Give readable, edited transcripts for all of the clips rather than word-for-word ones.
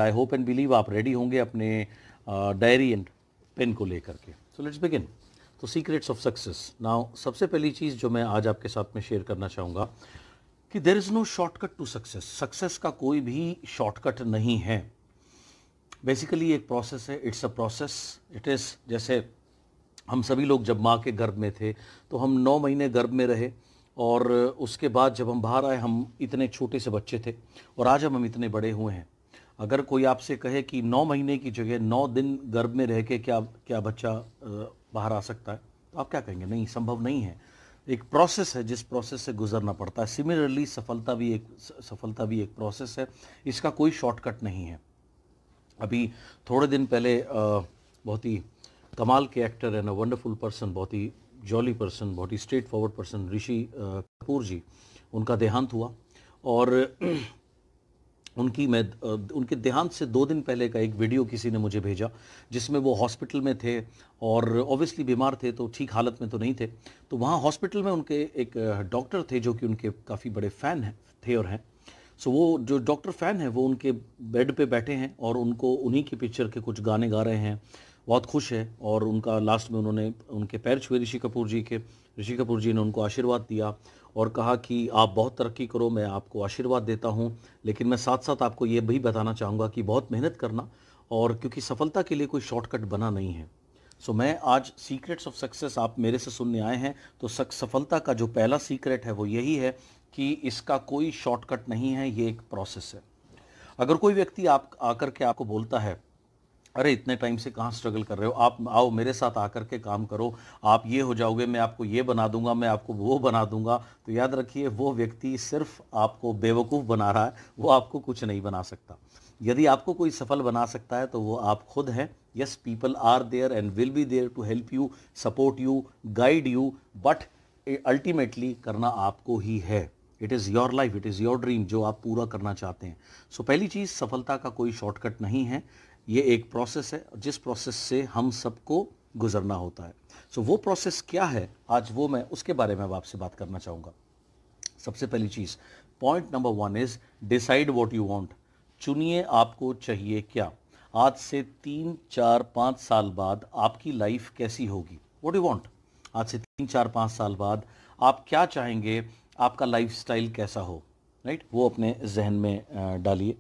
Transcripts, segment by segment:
I hope and believe आप ready होंगे अपने डायरी एंड पेन को लेकर के। So let's begin. तो सीक्रेट्स ऑफ सक्सेस। नाउ सबसे पहली चीज़ जो मैं आज आपके साथ में शेयर करना चाहूँगा कि there is no shortcut to success. Success का कोई भी शॉर्टकट नहीं है। बेसिकली एक प्रोसेस है, it's a process. It is जैसे हम सभी लोग जब माँ के गर्भ में थे तो हम 9 महीने गर्भ में रहे और उसके बाद जब हम बाहर आए हम इतने छोटे से बच्चे थे और आज हम इतने बड़े हुए हैं। अगर कोई आपसे कहे कि 9 महीने की जगह 9 दिन गर्भ में रह के क्या बच्चा बाहर आ सकता है, तो आप क्या कहेंगे? नहीं, संभव नहीं है। एक प्रोसेस है जिस प्रोसेस से गुजरना पड़ता है। सिमिलरली सफलता भी एक प्रोसेस है, इसका कोई शॉर्टकट नहीं है। अभी थोड़े दिन पहले बहुत ही कमाल के actor and a wonderful person, बहुत ही जॉली पर्सन, बहुत ही straight forward person, Rishi Kapoor जी, उनका देहांत हुआ। और उनके देहांत से 2 दिन पहले का एक वीडियो किसी ने मुझे भेजा जिसमें वो हॉस्पिटल में थे और ऑब्वियसली बीमार थे, तो ठीक हालत में तो नहीं थे। तो वहाँ हॉस्पिटल में उनके एक डॉक्टर थे जो कि उनके काफ़ी बड़े फ़ैन थे और हैं। सो वो जो डॉक्टर फ़ैन है वो उनके बेड पे बैठे हैं और उनको उन्हीं की पिक्चर के कुछ गाने गा रहे हैं, बहुत खुश है। और उनका लास्ट में उन्होंने उनके पैर छुए ऋषि कपूर जी के। ऋषि कपूर जी ने उनको आशीर्वाद दिया और कहा कि आप बहुत तरक्की करो, मैं आपको आशीर्वाद देता हूँ, लेकिन मैं साथ साथ आपको ये भी बताना चाहूँगा कि बहुत मेहनत करना, और क्योंकि सफलता के लिए कोई शॉर्टकट बना नहीं है। सो मैं आज सीक्रेट्स ऑफ सक्सेस आप मेरे से सुनने आए हैं, तो सफलता का जो पहला सीक्रेट है वो यही है कि इसका कोई शॉर्टकट नहीं है, ये एक प्रोसेस है। अगर कोई व्यक्ति आप आकर के आपको बोलता है, अरे इतने टाइम से कहाँ स्ट्रगल कर रहे हो, आप आओ मेरे साथ आकर के काम करो, आप ये हो जाओगे, मैं आपको ये बना दूंगा, मैं आपको वो बना दूंगा, तो याद रखिए वो व्यक्ति सिर्फ आपको बेवकूफ़ बना रहा है, वो आपको कुछ नहीं बना सकता। यदि आपको कोई सफल बना सकता है तो वो आप खुद हैं। Yes, people are there and will be there to help you, support you, guide you, but ultimately करना आपको ही है। It is your life, it is your dream जो आप पूरा करना चाहते हैं। सो पहली चीज़, सफलता का कोई शॉर्टकट नहीं है, ये एक प्रोसेस है जिस प्रोसेस से हम सबको गुजरना होता है। सो वो प्रोसेस क्या है, आज वो मैं उसके बारे में अब आपसे बात करना चाहूँगा। सबसे पहली चीज़, point number 1 is decide what you want. चुनिए आपको चाहिए क्या। आज से 3, 4, 5 साल बाद आपकी लाइफ कैसी होगी, व्हाट यू वांट। आज से 3, 4, 5 साल बाद आप क्या चाहेंगे, आपका लाइफस्टाइल कैसा हो, राइट, वो अपने जहन में डालिए।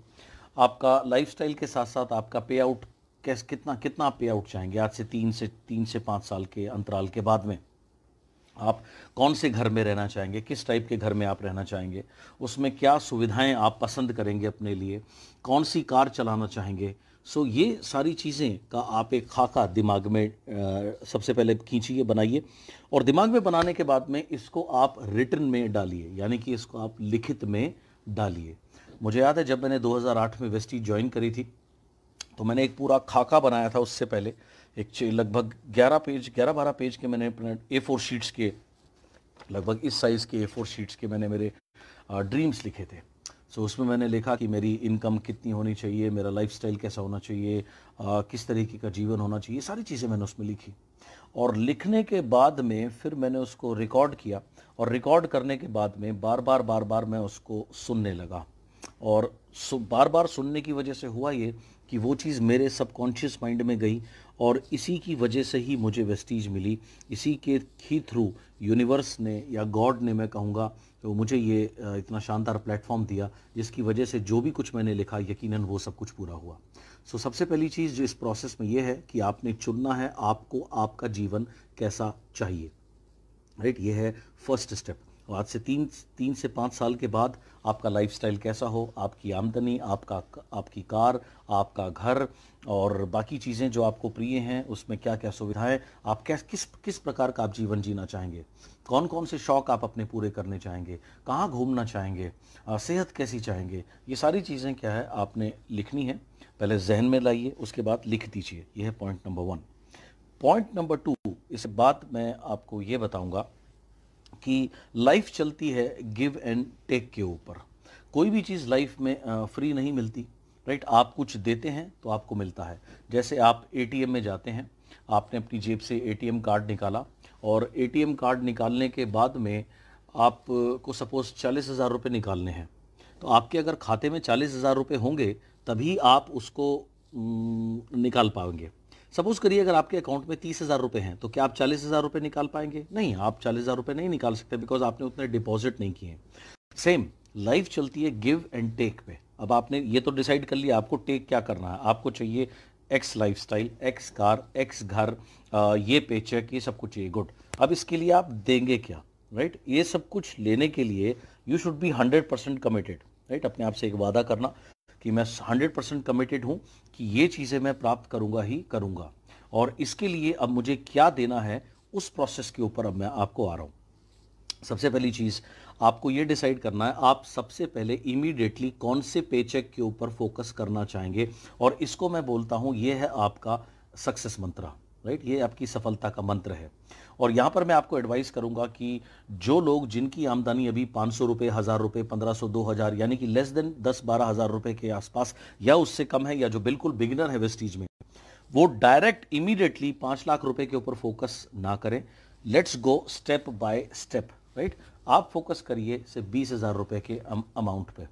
आपका लाइफस्टाइल के साथ साथ आपका पे आउट कितना आप पे आउट चाहेंगे आज से 3 से 5 साल के अंतराल के बाद में। आप कौन से घर में रहना चाहेंगे, किस टाइप के घर में आप रहना चाहेंगे, उसमें क्या सुविधाएं आप पसंद करेंगे अपने लिए, कौन सी कार चलाना चाहेंगे। सो ये सारी चीज़ें का आप एक खाका दिमाग में सबसे पहले खींचिए, बनाइए, और दिमाग में बनाने के बाद में इसको आप रिटन में डालिए, यानी कि इसको आप लिखित में डालिए। मुझे याद है जब मैंने 2008 में वेस्टीज ज्वाइन करी थी तो मैंने एक पूरा खाका बनाया था। उससे पहले एक लगभग 11-12 पेज के मैंने A4 शीट्स के, लगभग इस साइज़ के A4 शीट्स के मैंने मेरे ड्रीम्स लिखे थे। सो उसमें मैंने लिखा कि मेरी इनकम कितनी होनी चाहिए, मेरा लाइफस्टाइल कैसा होना चाहिए, किस तरीके का जीवन होना चाहिए, सारी चीज़ें मैंने उसमें लिखी। और लिखने के बाद में फिर मैंने उसको रिकॉर्ड किया, और रिकॉर्ड करने के बाद में बार बार मैं उसको सुनने लगा। और बार बार सुनने की वजह से हुआ ये कि वो चीज़ मेरे सबकॉन्शियस माइंड में गई, और इसी की वजह से ही मुझे वेस्टीज मिली। इसी के ही थ्रू यूनिवर्स ने या गॉड ने, मैं कहूँगा, तो मुझे ये इतना शानदार प्लेटफॉर्म दिया जिसकी वजह से जो भी कुछ मैंने लिखा यकीनन वो सब कुछ पूरा हुआ। सो सबसे पहली चीज़ जो इस प्रोसेस में ये है कि आपने चुनना है आपको आपका जीवन कैसा चाहिए, राइट। ये है फर्स्ट स्टेप। आज से 3 से 5 साल के बाद आपका लाइफस्टाइल कैसा हो, आपकी आमदनी, आपकी कार, आपका घर और बाकी चीज़ें जो आपको प्रिय हैं उसमें क्या क्या सुविधाएं, आप किस प्रकार का आप जीवन जीना चाहेंगे, कौन कौन से शौक़ आप अपने पूरे करने चाहेंगे, कहाँ घूमना चाहेंगे, सेहत कैसी चाहेंगे, ये सारी चीज़ें क्या है आपने लिखनी है। पहले जहन में लाइए, उसके बाद लिख दीजिए। यह है पॉइंट नंबर 1। पॉइंट नंबर 2, इस बात मैं आपको ये बताऊंगा कि लाइफ चलती है गिव एंड टेक के ऊपर। कोई भी चीज़ लाइफ में फ्री नहीं मिलती, राइट। आप कुछ देते हैं तो आपको मिलता है। जैसे आप एटीएम में जाते हैं, आपने अपनी जेब से एटीएम कार्ड निकाला, और एटीएम कार्ड निकालने के बाद में आपको सपोज़ 40,000 रुपये निकालने हैं, तो आपके अगर खाते में 40,000 रुपये होंगे तभी आप उसको निकाल पाएंगे। सपोज करिए अगर आपके अकाउंट में 30,000 रुपये हैं तो क्या आप 40,000 रुपये निकाल पाएंगे? नहीं, आप 40,000 रुपये नहीं निकाल सकते, बिकॉज आपने उतने डिपॉजिट नहीं किए। सेम लाइफ चलती है गिव एंड टेक पे। अब आपने ये तो डिसाइड कर लिया आपको टेक क्या करना है। आपको चाहिए x lifestyle, x car, x घर, ये पेचेक, ये सब कुछ चाहिए, गुड। अब इसके लिए आप देंगे क्या, राइट? ये सब कुछ लेने के लिए you should be 100% committed, right? अपने आप से एक वादा करना कि मैं 100% कमिटेड हूँ कि ये चीज़ें मैं प्राप्त करूँगा ही करूँगा, और इसके लिए अब मुझे क्या देना है उस प्रोसेस के ऊपर अब मैं आपको आ रहा हूँ। सबसे पहली चीज़ आपको ये डिसाइड करना है आप सबसे पहले इमीडिएटली कौन से पेचेक के ऊपर फोकस करना चाहेंगे, और इसको मैं बोलता हूँ ये है आपका सक्सेस मंत्र, राइट? ये आपकी सफलता का मंत्र है। और यहाँ पर मैं आपको एडवाइस करूँगा कि जो लोग जिनकी आमदनी अभी 500 रुपये, 1000 रुपये, 1500, 2000 यानी कि लेस देन 10-12 हज़ार रुपये के आसपास या उससे कम है, या जो बिल्कुल बिगिनर है वेस्टीज में, वो डायरेक्ट इमीडिएटली 5 लाख रुपए के ऊपर फोकस ना करें। Let's go step by step, right? आप फोकस करिए सिर्फ 20,000 रुपए के अमाउंट पे।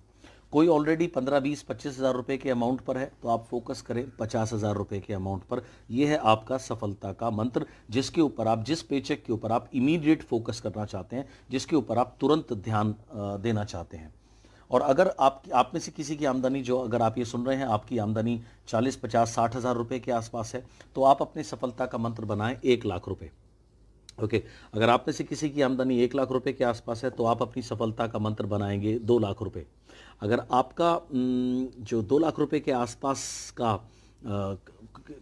कोई ऑलरेडी 15, 20, 25,000 रुपए के अमाउंट पर है तो आप फोकस करें 50,000 रुपए के अमाउंट पर। यह है आपका सफलता का मंत्र, जिसके ऊपर आप, जिस पेचेक के ऊपर आप इमीडिएट फोकस करना चाहते हैं, जिसके ऊपर आप तुरंत ध्यान देना चाहते हैं। और अगर आप में से किसी की आमदनी, जो अगर आप ये सुन रहे हैं आपकी आमदनी 40, 50, 60 हज़ार रुपये के आसपास है, तो आप अपनी सफलता का मंत्र बनाएं 1 लाख रुपए। ओके, अगर आप में से किसी की आमदनी 1 लाख रुपए के आसपास है तो आप अपनी सफलता का मंत्र बनाएंगे 2 लाख रुपए। अगर आपका जो 2 लाख रुपए के आसपास का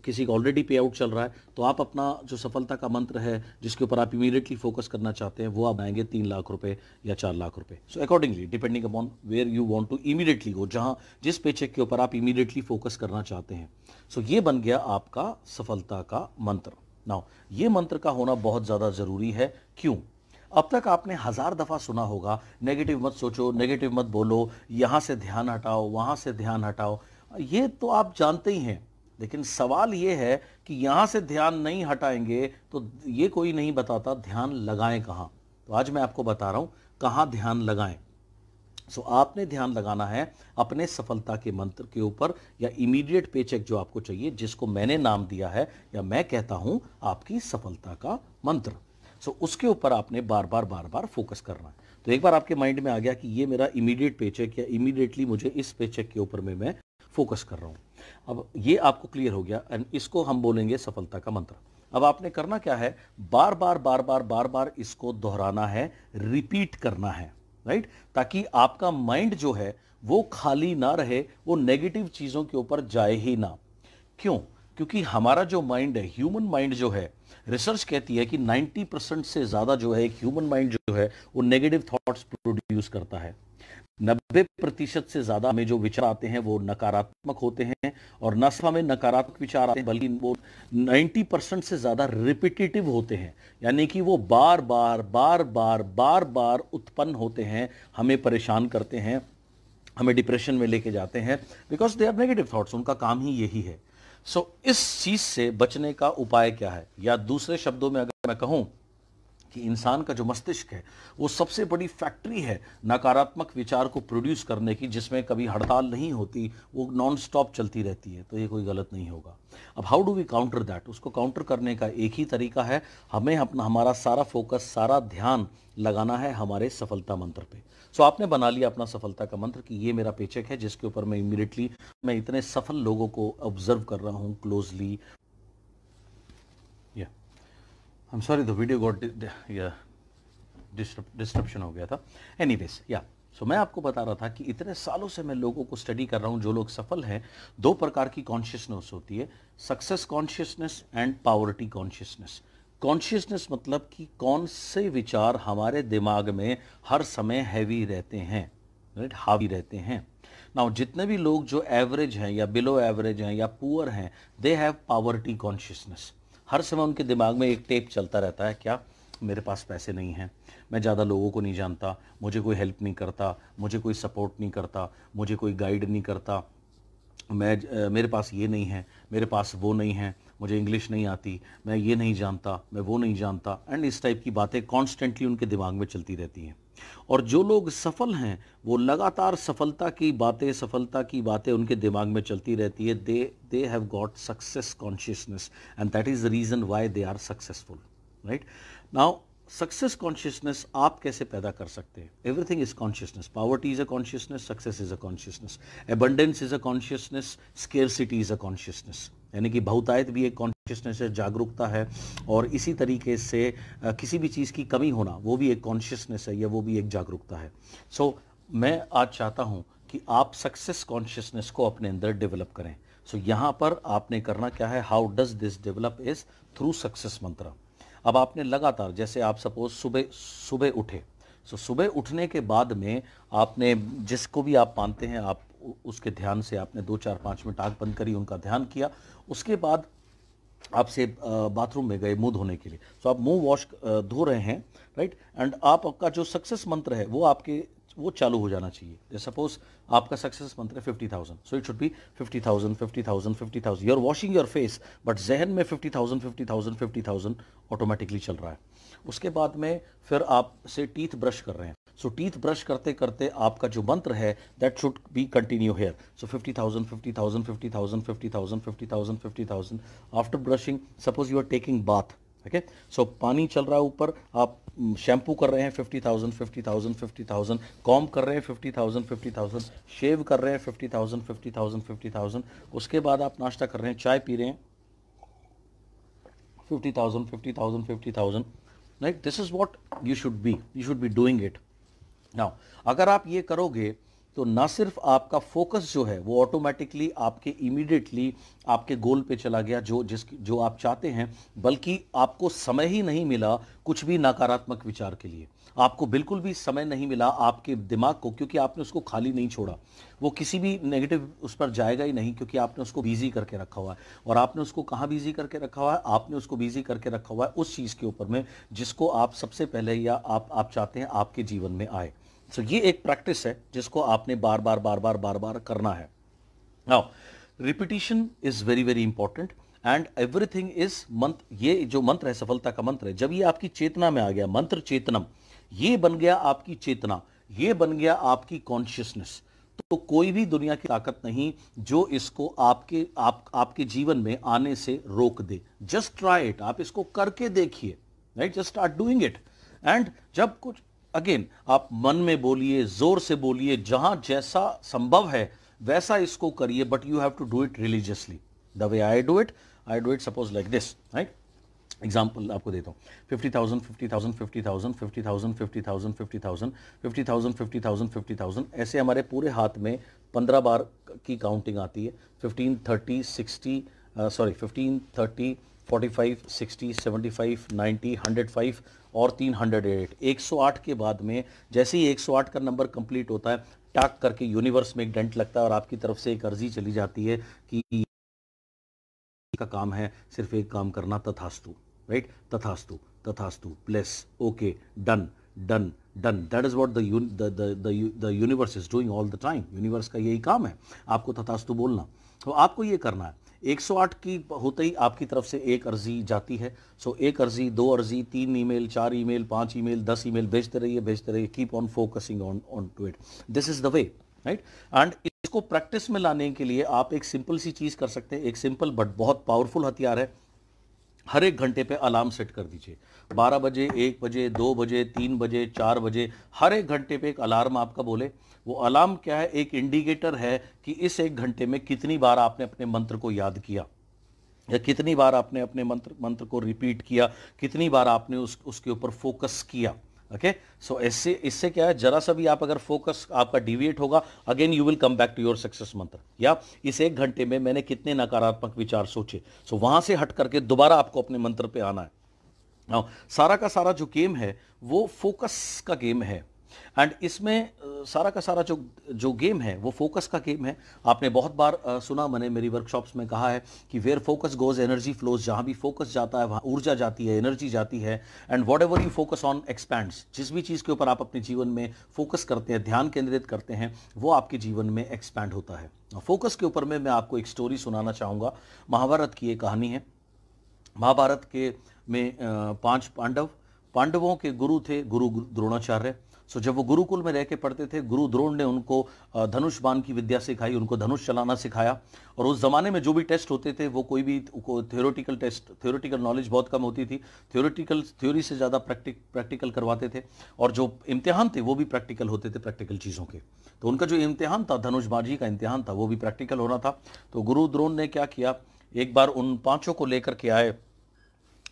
किसी का ऑलरेडी पे आउट चल रहा है, तो आप अपना जो सफलता का मंत्र है जिसके ऊपर आप इमीडिएटली फोकस करना चाहते हैं, वो आप बनाएंगे 3 लाख रुपए या 4 लाख रुपए। So accordingly depending upon where you want to immediately go, जहां जिस पेचेक के ऊपर आप इमीडिएटली फोकस करना चाहते हैं। सो ये बन गया आपका सफलता का मंत्र। नाउ ये मंत्र का होना बहुत ज़्यादा ज़रूरी है। क्यों? अब तक आपने 1000 दफ़ा सुना होगा, नेगेटिव मत सोचो, नेगेटिव मत बोलो, यहाँ से ध्यान हटाओ, वहाँ से ध्यान हटाओ। ये तो आप जानते ही हैं, लेकिन सवाल ये है कि यहाँ से ध्यान नहीं हटाएंगे तो ये कोई नहीं बताता ध्यान लगाएं कहाँ। तो आज मैं आपको बता रहा हूँ कहाँ ध्यान लगाएं। सो आपने ध्यान लगाना है अपने सफलता के मंत्र के ऊपर, या इमीडिएट पेचेक जो आपको चाहिए, जिसको मैंने नाम दिया है या मैं कहता हूं आपकी सफलता का मंत्र। सो उसके ऊपर आपने बार बार फोकस करना है। तो एक बार आपके माइंड में आ गया कि ये मेरा इमीडिएट पेचेक, या इमीडिएटली मुझे इस पेचेक के ऊपर में मैं फोकस कर रहा हूं। अब ये आपको क्लियर हो गया, एंड इसको हम बोलेंगे सफलता का मंत्र। अब आपने करना क्या है, बार बार इसको दोहराना है, रिपीट करना है, राइट? ताकि आपका माइंड जो है वो खाली ना रहे, वो नेगेटिव चीजों के ऊपर जाए ही ना। क्यों? क्योंकि हमारा जो माइंड है, ह्यूमन माइंड जो है, रिसर्च कहती है कि 90% से ज्यादा जो है एक ह्यूमन माइंड जो है वो नेगेटिव थॉट्स प्रोड्यूस करता है। 90% से ज्यादा में जो विचार आते हैं वो नकारात्मक होते हैं, और न सिर्फ हमें नकारात्मक विचार आते हैं बल्कि वो 90% से ज्यादा रिपीटेटिव होते हैं, यानी कि वो बार बार उत्पन्न होते हैं, हमें परेशान करते हैं, हमें डिप्रेशन में लेके जाते हैं, because they are negative thoughts. उनका काम ही यही है। सो इस चीज से बचने का उपाय क्या है, या दूसरे शब्दों में अगर मैं कहूं कि इंसान का जो मस्तिष्क है वो सबसे बड़ी फैक्ट्री है नकारात्मक विचार को प्रोड्यूस करने की, जिसमें कभी हड़ताल नहीं होती, वो नॉन स्टॉप चलती रहती है। तो ये कोई गलत नहीं होगा। अब how do we counter that? उसको काउंटर करने का एक ही तरीका है, हमें अपना हमारा सारा फोकस, सारा ध्यान लगाना है हमारे सफलता मंत्र पे। सो आपने बना लिया अपना सफलता का मंत्र कि ये मेरा पेचेक है, जिसके ऊपर मैं इमीडिएटली, मैं इतने सफल लोगों को ऑब्जर्व कर रहा हूँ closely. I'm sorry, the video got disruption हो गया था। एनीवेज, सो मैं आपको बता रहा था कि इतने सालों से मैं लोगों को स्टडी कर रहा हूं, जो लोग सफल हैं। 2 प्रकार की कॉन्शियसनेस होती है, success consciousness and poverty consciousness. Consciousness मतलब कि कौन से विचार हमारे दिमाग में हर समय हैवी रहते हैं, राइट, हावी रहते हैं। नाउ जितने भी लोग जो एवरेज हैं या बिलो एवरेज हैं या पुअर हैं, दे हैव पावर्टी कॉन्शियसनेस। हर समय उनके दिमाग में एक टेप चलता रहता है, क्या? मेरे पास पैसे नहीं हैं, मैं ज़्यादा लोगों को नहीं जानता, मुझे कोई हेल्प नहीं करता, मुझे कोई सपोर्ट नहीं करता, मुझे कोई गाइड नहीं करता, मेरे पास ये नहीं है, मेरे पास वो नहीं है, मुझे इंग्लिश नहीं आती, मैं ये नहीं जानता, मैं वो नहीं जानता, एंड इस टाइप की बातें कॉन्स्टेंटली उनके दिमाग में चलती रहती हैं। और जो लोग सफल हैं वो लगातार सफलता की बातें उनके दिमाग में चलती रहती है. They have got success consciousness and that is the reason why they are successful. Right now success consciousness आप कैसे पैदा कर सकते हैं? Everything is consciousness. Poverty is a consciousness, success is a consciousness, abundance is a consciousness, scarcity is a consciousness. यानी कि बहुतायत भी एक कॉन्शियसनेस है, जागरूकता है. और इसी तरीके से किसी भी चीज़ की कमी होना वो भी एक कॉन्शियसनेस है या वो भी एक जागरूकता है. सो मैं आज चाहता हूँ कि आप सक्सेस कॉन्शियसनेस को अपने अंदर डेवलप करें. सो यहाँ पर आपने करना क्या है? How does this develop is through success मंत्र. अब आपने लगातार, जैसे आप सपोज सुबह सुबह उठे, सो सुबह उठने के बाद में आपने जिसको भी आप मानते हैं, आप उसके ध्यान से आपने 2 4 5 मिनट आंख बंद करी, उनका ध्यान किया. उसके बाद आपसे बाथरूम में गए मुंह धोने के लिए, सो आप मुंह वॉश धो रहे हैं. राइट एंड आपका जो सक्सेस मंत्र है वो चालू हो जाना चाहिए. सपोज आपका सक्सेस मंत्र है 50,000, so it should be 50,000 50,000 50,000. You are washing your face but जहन में 50,000 50,000 50,000 ऑटोमेटिकली चल रहा है. उसके बाद में फिर आप से टीथ ब्रश कर रहे हैं. सो टीथ ब्रश करते करते आपका जो मंत्र है that should be continue here. So 50,000 50,000 50,000 50,000 50,000 50,000. After brushing, suppose you are taking bath. Okay, so पानी चल रहा है ऊपर, आप शैम्पू कर रहे हैं 50,000 50,000 50,000, कॉम कर रहे हैं 50,000 50,000, शेव कर रहे हैं 50,000 50,000 50,000. उसके बाद आप नाश्ता कर रहे हैं, चाय पी रहे हैं 50,000 50,000 50,000. Right, this is what you should be doing it. Now अगर आप ये करोगे तो ना सिर्फ आपका फोकस जो है वो ऑटोमेटिकली आपके इमीडिएटली आपके गोल पे चला गया जो आप चाहते हैं, बल्कि आपको समय ही नहीं मिला कुछ भी नकारात्मक विचार के लिए. आपको बिल्कुल भी समय नहीं मिला आपके दिमाग को, क्योंकि आपने उसको खाली नहीं छोड़ा. वो किसी भी नेगेटिव उस पर जाएगा ही नहीं, क्योंकि आपने उसको बिजी करके रखा हुआ है. और आपने उसको कहाँ बिजी करके रखा हुआ है? आपने उसको बिजी करके रखा हुआ है उस चीज़ के ऊपर में जिसको आप सबसे पहले या आप चाहते हैं आपके जीवन में आए. सो ये एक प्रैक्टिस है जिसको आपने बार बार करना है. Now repetition is very very important and everything is मंत्र. ये जो मंत्र है, सफलता का मंत्र है, जब ये आपकी चेतना में आ गया, मंत्र चेतनम, ये बन गया आपकी चेतना, ये बन गया आपकी कॉन्शियसनेस, तो कोई भी दुनिया की ताकत नहीं जो इसको आपके जीवन में आने से रोक दे. Just try it. आप इसको करके देखिए. Right, just start doing it. And जब कुछ अगेन आप मन में बोलिए, जोर से बोलिए, जहां जैसा संभव है वैसा इसको करिए, but you have to do it religiously. The way I do it suppose like this. Right, example आपको देता हूँ. 50,000 50,000 50,000 50,000 50,000 50,000 50,000 50,000 50,000, ऐसे हमारे पूरे हाथ में 15 बार की काउंटिंग आती है. 15 30 60 15 30 45 60 75 90 105 और 308. 108 के बाद में जैसे ही 108 का नंबर कंप्लीट होता है, टाक करके यूनिवर्स में एक डेंट लगता है और आपकी तरफ से एक अर्जी चली जाती है कि का काम है सिर्फ एक काम करना, तथास्तु. राइट, तथास्तु तथास्तु, bless, okay, done done done. That is what the universe is doing all the time. Universe का यही काम है आपको तथास्तु बोलना. तो आपको ये करना है. 108 की होते ही आपकी तरफ से एक अर्जी जाती है. सो एक अर्जी, 2 अर्जी, 3 ईमेल, 4 ईमेल, 5 ईमेल, 10 ईमेल भेजते रहिए. Keep on focusing on to it. This is the way. Right, and इसको प्रैक्टिस में लाने के लिए आप एक सिंपल सी चीज कर सकते हैं. एक सिंपल बट बहुत पावरफुल हथियार है. हर एक घंटे पे अलार्म सेट कर दीजिए. 12 बजे, 1 बजे, 2 बजे, 3 बजे, 4 बजे, हर एक घंटे पे एक अलार्म आपका बोले. वो अलार्म क्या है? एक इंडिकेटर है कि इस एक घंटे में कितनी बार आपने अपने मंत्र को याद किया, या कितनी बार आपने अपने मंत्र को रिपीट किया, कितनी बार आपने उसके ऊपर फोकस किया. ओके, सो इससे क्या है, जरा सा भी आप अगर फोकस आपका डिविएट होगा, again you will come back to your success मंत्र. या इस एक घंटे में मैंने कितने नकारात्मक विचार सोचे, सो वहां से हट करके दोबारा आपको अपने मंत्र पे आना है. नाउ सारा का सारा जो गेम है वो फोकस का गेम है. एंड इसमें सारा का सारा जो गेम है वो फोकस का गेम है. आपने बहुत बार सुना, मैंने मेरी वर्कशॉप्स में कहा है कि where focus goes energy flows. जहां भी फोकस जाता है वहां ऊर्जा जाती है, एनर्जी जाती है. And what ever you focus on expands. जिस भी चीज़ के ऊपर आप अपने जीवन में फोकस करते हैं, ध्यान केंद्रित करते हैं, वो आपके जीवन में एक्सपैंड होता है. फोकस के ऊपर में मैं आपको एक स्टोरी सुनाना चाहूँगा. महाभारत की एक कहानी है. महाभारत के में 5 पांडवों के गुरु थे, गुरु द्रोणाचार्य. सो जब वो गुरुकुल में रह के पढ़ते थे, गुरु द्रोण ने उनको धनुष बाण की विद्या सिखाई, उनको धनुष चलाना सिखाया। और उस जमाने में जो भी टेस्ट होते थे वो कोई भी थ्योरेटिकल टेस्ट, थ्योरेटिकल नॉलेज बहुत कम होती थी, थ्योरी से ज़्यादा प्रैक्टिकल करवाते थे, और जो इम्तिहान थे वो भी प्रैक्टिकल होते थे, प्रैक्टिकल चीज़ों के। तो उनका जो इम्तिहान था, धनुषबाजी का इम्तिहान था, वो भी प्रैक्टिकल होना था। तो गुरु द्रोण ने क्या किया, एक बार उन पांचों को लेकर के आए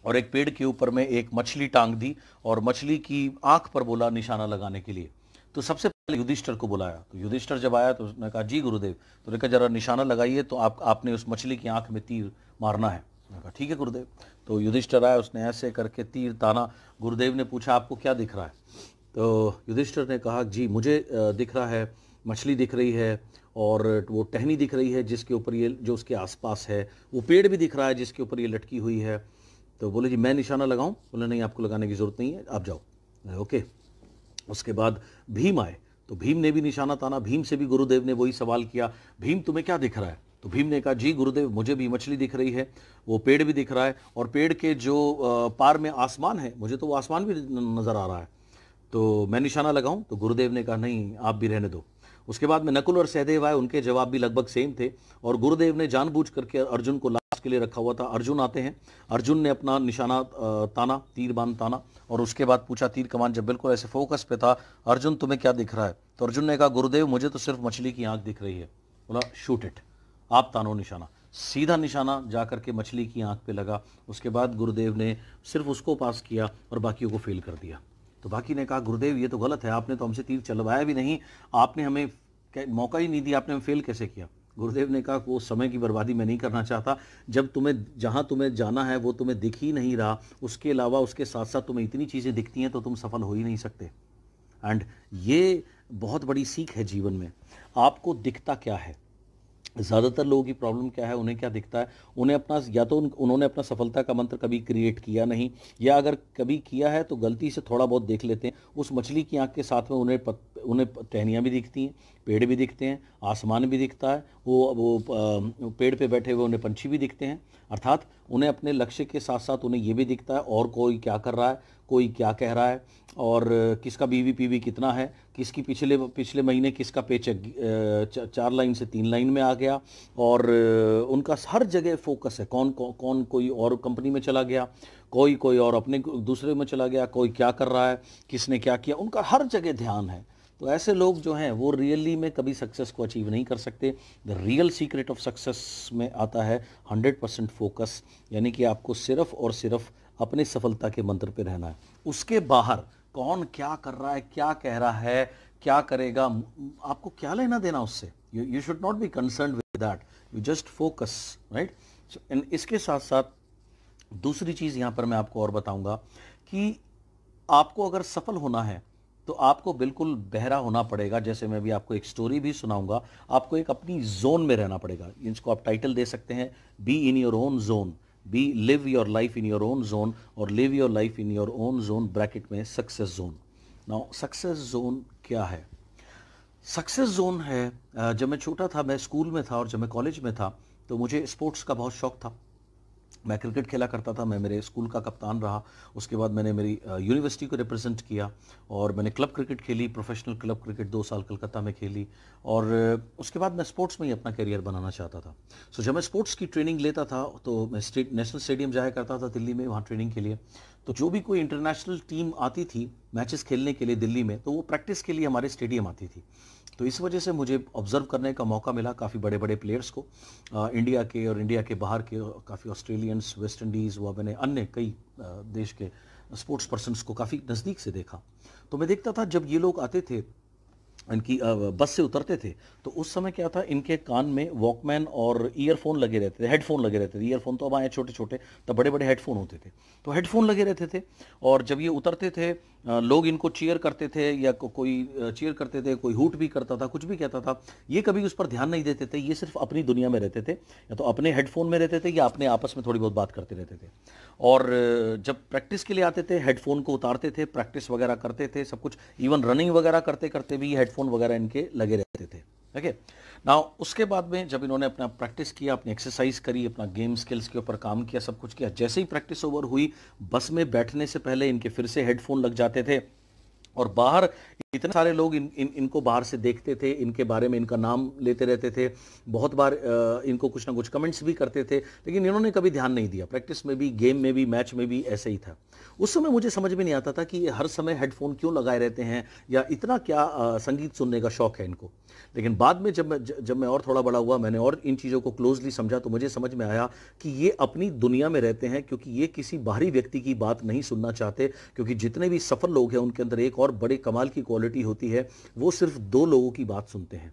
और एक पेड़ के ऊपर में एक मछली टांग दी और मछली की आंख पर बोला निशाना लगाने के लिए। तो सबसे पहले युधिष्ठिर को बुलाया। तो युधिष्ठिर जब आया तो उसने कहा, जी गुरुदेव। तो उसने कहा, जरा निशाना लगाइए, तो आपने उस मछली की आंख में तीर मारना है। मैंने कहा, ठीक है गुरुदेव। तो युधिष्ठिर आया, उसने ऐसे करके तीर ताना। गुरुदेव ने पूछा, आपको क्या दिख रहा है? तो युधिष्ठिर ने कहा, जी मुझे दिख रहा है, मछली दिख रही है, और वो टहनी दिख रही है जिसके ऊपर ये, जो उसके आसपास है, वो पेड़ भी दिख रहा है जिसके ऊपर ये लटकी हुई है। तो बोले, जी मैं निशाना लगाऊं? बोले, नहीं, आपको लगाने की ज़रूरत नहीं है, आप जाओ। ओके। उसके बाद भीम आए, तो भीम ने भी निशाना ताना। भीम से भी गुरुदेव ने वही सवाल किया, भीम तुम्हें क्या दिख रहा है? तो भीम ने कहा, जी गुरुदेव मुझे भी मछली दिख रही है, वो पेड़ भी दिख रहा है, और पेड़ के जो पार में आसमान है, मुझे तो वो आसमान भी नज़र आ रहा है। तो मैं निशाना लगाऊं? तो गुरुदेव ने कहा, नहीं, आप भी रहने दो। उसके बाद में नकुल और सहदेव आए, उनके जवाब भी लगभग सेम थे, और गुरुदेव ने जानबूझ करके अर्जुन को लास्ट के लिए रखा हुआ था। अर्जुन आते हैं, अर्जुन ने अपना निशाना ताना, तीर बाण ताना, और उसके बाद पूछा, तीर कमान जब बिल्कुल ऐसे फोकस पे था, अर्जुन तुम्हें क्या दिख रहा है? तो अर्जुन ने कहा, गुरुदेव मुझे तो सिर्फ मछली की आंख दिख रही है। बोला, शूट इट, आप तानो निशाना। सीधा निशाना जाकर के मछली की आंख पे लगा। उसके बाद गुरुदेव ने सिर्फ उसको पास किया और बाकियों को फेल कर दिया। तो बाकी ने कहा, गुरुदेव ये तो गलत है, आपने तो हमसे तीर चलवाया भी नहीं, आपने हमें मौका ही नहीं दिया, आपने हमें फेल कैसे किया? गुरुदेव ने कहा, वो समय की बर्बादी मैं नहीं करना चाहता। जब तुम्हें, जहां तुम्हें जाना है वो तुम्हें दिख ही नहीं रहा, उसके अलावा उसके साथ साथ तुम्हें इतनी चीज़ें दिखती हैं, तो तुम सफल हो ही नहीं सकते। एंड ये बहुत बड़ी सीख है जीवन में। आपको दिखता क्या है? ज़्यादातर लोगों की प्रॉब्लम क्या है, उन्हें क्या दिखता है? उन्हें अपना, या तो उन्होंने अपना सफलता का मंत्र कभी क्रिएट किया नहीं, या अगर कभी किया है तो गलती से थोड़ा बहुत देख लेते हैं। उस मछली की आंख के साथ में उन्हें टहनियाँ भी दिखती हैं, पेड़ भी दिखते हैं, आसमान भी दिखता है, वो पेड़ पे बैठे हुए उन्हें पंछी भी दिखते हैं। अर्थात उन्हें अपने लक्ष्य के साथ साथ उन्हें ये भी दिखता है और कोई क्या कर रहा है, कोई क्या कह रहा है, और किसका बीवी कितना है, किसकी पिछले महीने किसका पेचेक 4 लाइन से 3 लाइन में आ गया, और उनका हर जगह फोकस है। कौन कोई और कंपनी में चला गया, कोई और अपने दूसरे में चला गया, कोई क्या कर रहा है, किसने क्या किया, उनका हर जगह ध्यान है। तो ऐसे लोग जो हैं वो रियली में कभी सक्सेस को अचीव नहीं कर सकते। The real secret of success में आता है 100% फोकस, यानी कि आपको सिर्फ और सिर्फ अपने सफलता के मंत्र पे रहना है। उसके बाहर कौन क्या कर रहा है, क्या कह रहा है, क्या करेगा, आपको क्या लेना देना उससे? You should not be concern with that, you just focus, right. इसके साथ साथ दूसरी चीज़ यहाँ पर मैं आपको और बताऊंगा कि आपको अगर सफल होना है तो आपको बिल्कुल बहरा होना पड़ेगा। जैसे मैं भी आपको एक स्टोरी भी सुनाऊंगा, आपको एक अपनी जोन में रहना पड़ेगा। इसको आप टाइटल दे सकते हैं, be in your own zone, be live your life in your own zone, और live your life in your own zone bracket में success zone. Now success zone क्या है? सक्सेस जोन है, जब मैं छोटा था, मैं स्कूल में था और जब मैं कॉलेज में था, तो मुझे स्पोर्ट्स का बहुत शौक था। मैं क्रिकेट खेला करता था, मैं मेरे स्कूल का कप्तान रहा। उसके बाद मैंने मेरी यूनिवर्सिटी को रिप्रेजेंट किया, और मैंने क्लब क्रिकेट खेली, प्रोफेशनल क्लब क्रिकेट 2 साल कलकत्ता में खेली, और उसके बाद मैं स्पोर्ट्स में ही अपना करियर बनाना चाहता था। सो जब मैं स्पोर्ट्स की ट्रेनिंग लेता था तो मैं नेशनल स्टेडियम जाया करता था दिल्ली में, वहाँ ट्रेनिंग के लिए। तो जो भी कोई इंटरनेशनल टीम आती थी मैचेस खेलने के लिए दिल्ली में, तो वो प्रैक्टिस के लिए हमारे स्टेडियम आती थी। तो इस वजह से मुझे ऑब्जर्व करने का मौका मिला काफ़ी बड़े बड़े प्लेयर्स को, इंडिया के और इंडिया के बाहर के, काफ़ी ऑस्ट्रेलियंस, वेस्ट इंडीज़, वो मैंने अन्य कई देश के स्पोर्ट्स पर्सन्स को काफ़ी नज़दीक से देखा। तो मैं देखता था जब ये लोग आते थे, इनकी बस से उतरते थे, तो उस समय क्या था, इनके कान में वॉकमैन और ईयरफोन लगे रहते थे, हेडफोन लगे रहते थे। ईयरफोन तो अब आए छोटे छोटे, तब बड़े बड़े हेडफोन होते थे, तो हेडफोन लगे रहते थे। और जब ये उतरते थे, लोग इनको चीयर करते थे, या कोई चीयर करते थे, कोई हूट भी करता था, कुछ भी कहता था, ये कभी उस पर ध्यान नहीं देते थे। ये सिर्फ अपनी दुनिया में रहते थे, या तो अपने हेडफोन में रहते थे, या अपने आपस में थोड़ी बहुत बात करते रहते थे। और जब प्रैक्टिस के लिए आते थे, हेडफोन को उतारते थे, प्रैक्टिस वगैरह करते थे, सब कुछ, इवन रनिंग वगैरह करते करते भी हेडफोन वगैरह इनके लगे रहते थे। ओके, नाउ उसके बाद में जब इन्होंने अपना प्रैक्टिस किया, अपनी एक्सरसाइज करी, अपना गेम स्किल्स के ऊपर काम किया, सब कुछ किया, जैसे ही प्रैक्टिस ओवर हुई, बस में बैठने से पहले इनके फिर से हेडफोन लग जाते थे, और बाहर इतने सारे लोग इनको बाहर से देखते थे, इनके बारे में इनका नाम लेते रहते थे, बहुत बार इनको कुछ ना कुछ कमेंट्स भी करते थे, लेकिन इन्होंने कभी ध्यान नहीं दिया। प्रैक्टिस में भी, गेम में भी, मैच में भी ऐसे ही था। उस समय मुझे समझ में नहीं आता था कि ये हर समय हेडफोन क्यों लगाए रहते हैं, या इतना क्या संगीत सुनने का शौक है इनको। लेकिन बाद में जब मैं और थोड़ा बड़ा हुआ, मैंने और इन चीज़ों को क्लोजली समझा, तो मुझे समझ में आया कि ये अपनी दुनिया में रहते हैं, क्योंकि ये किसी बाहरी व्यक्ति की बात नहीं सुनना चाहते। क्योंकि जितने भी सफल लोग हैं उनके अंदर एक और बड़े कमाल की क्वालिटी होती है, वो सिर्फ दो लोगों की बात सुनते हैं।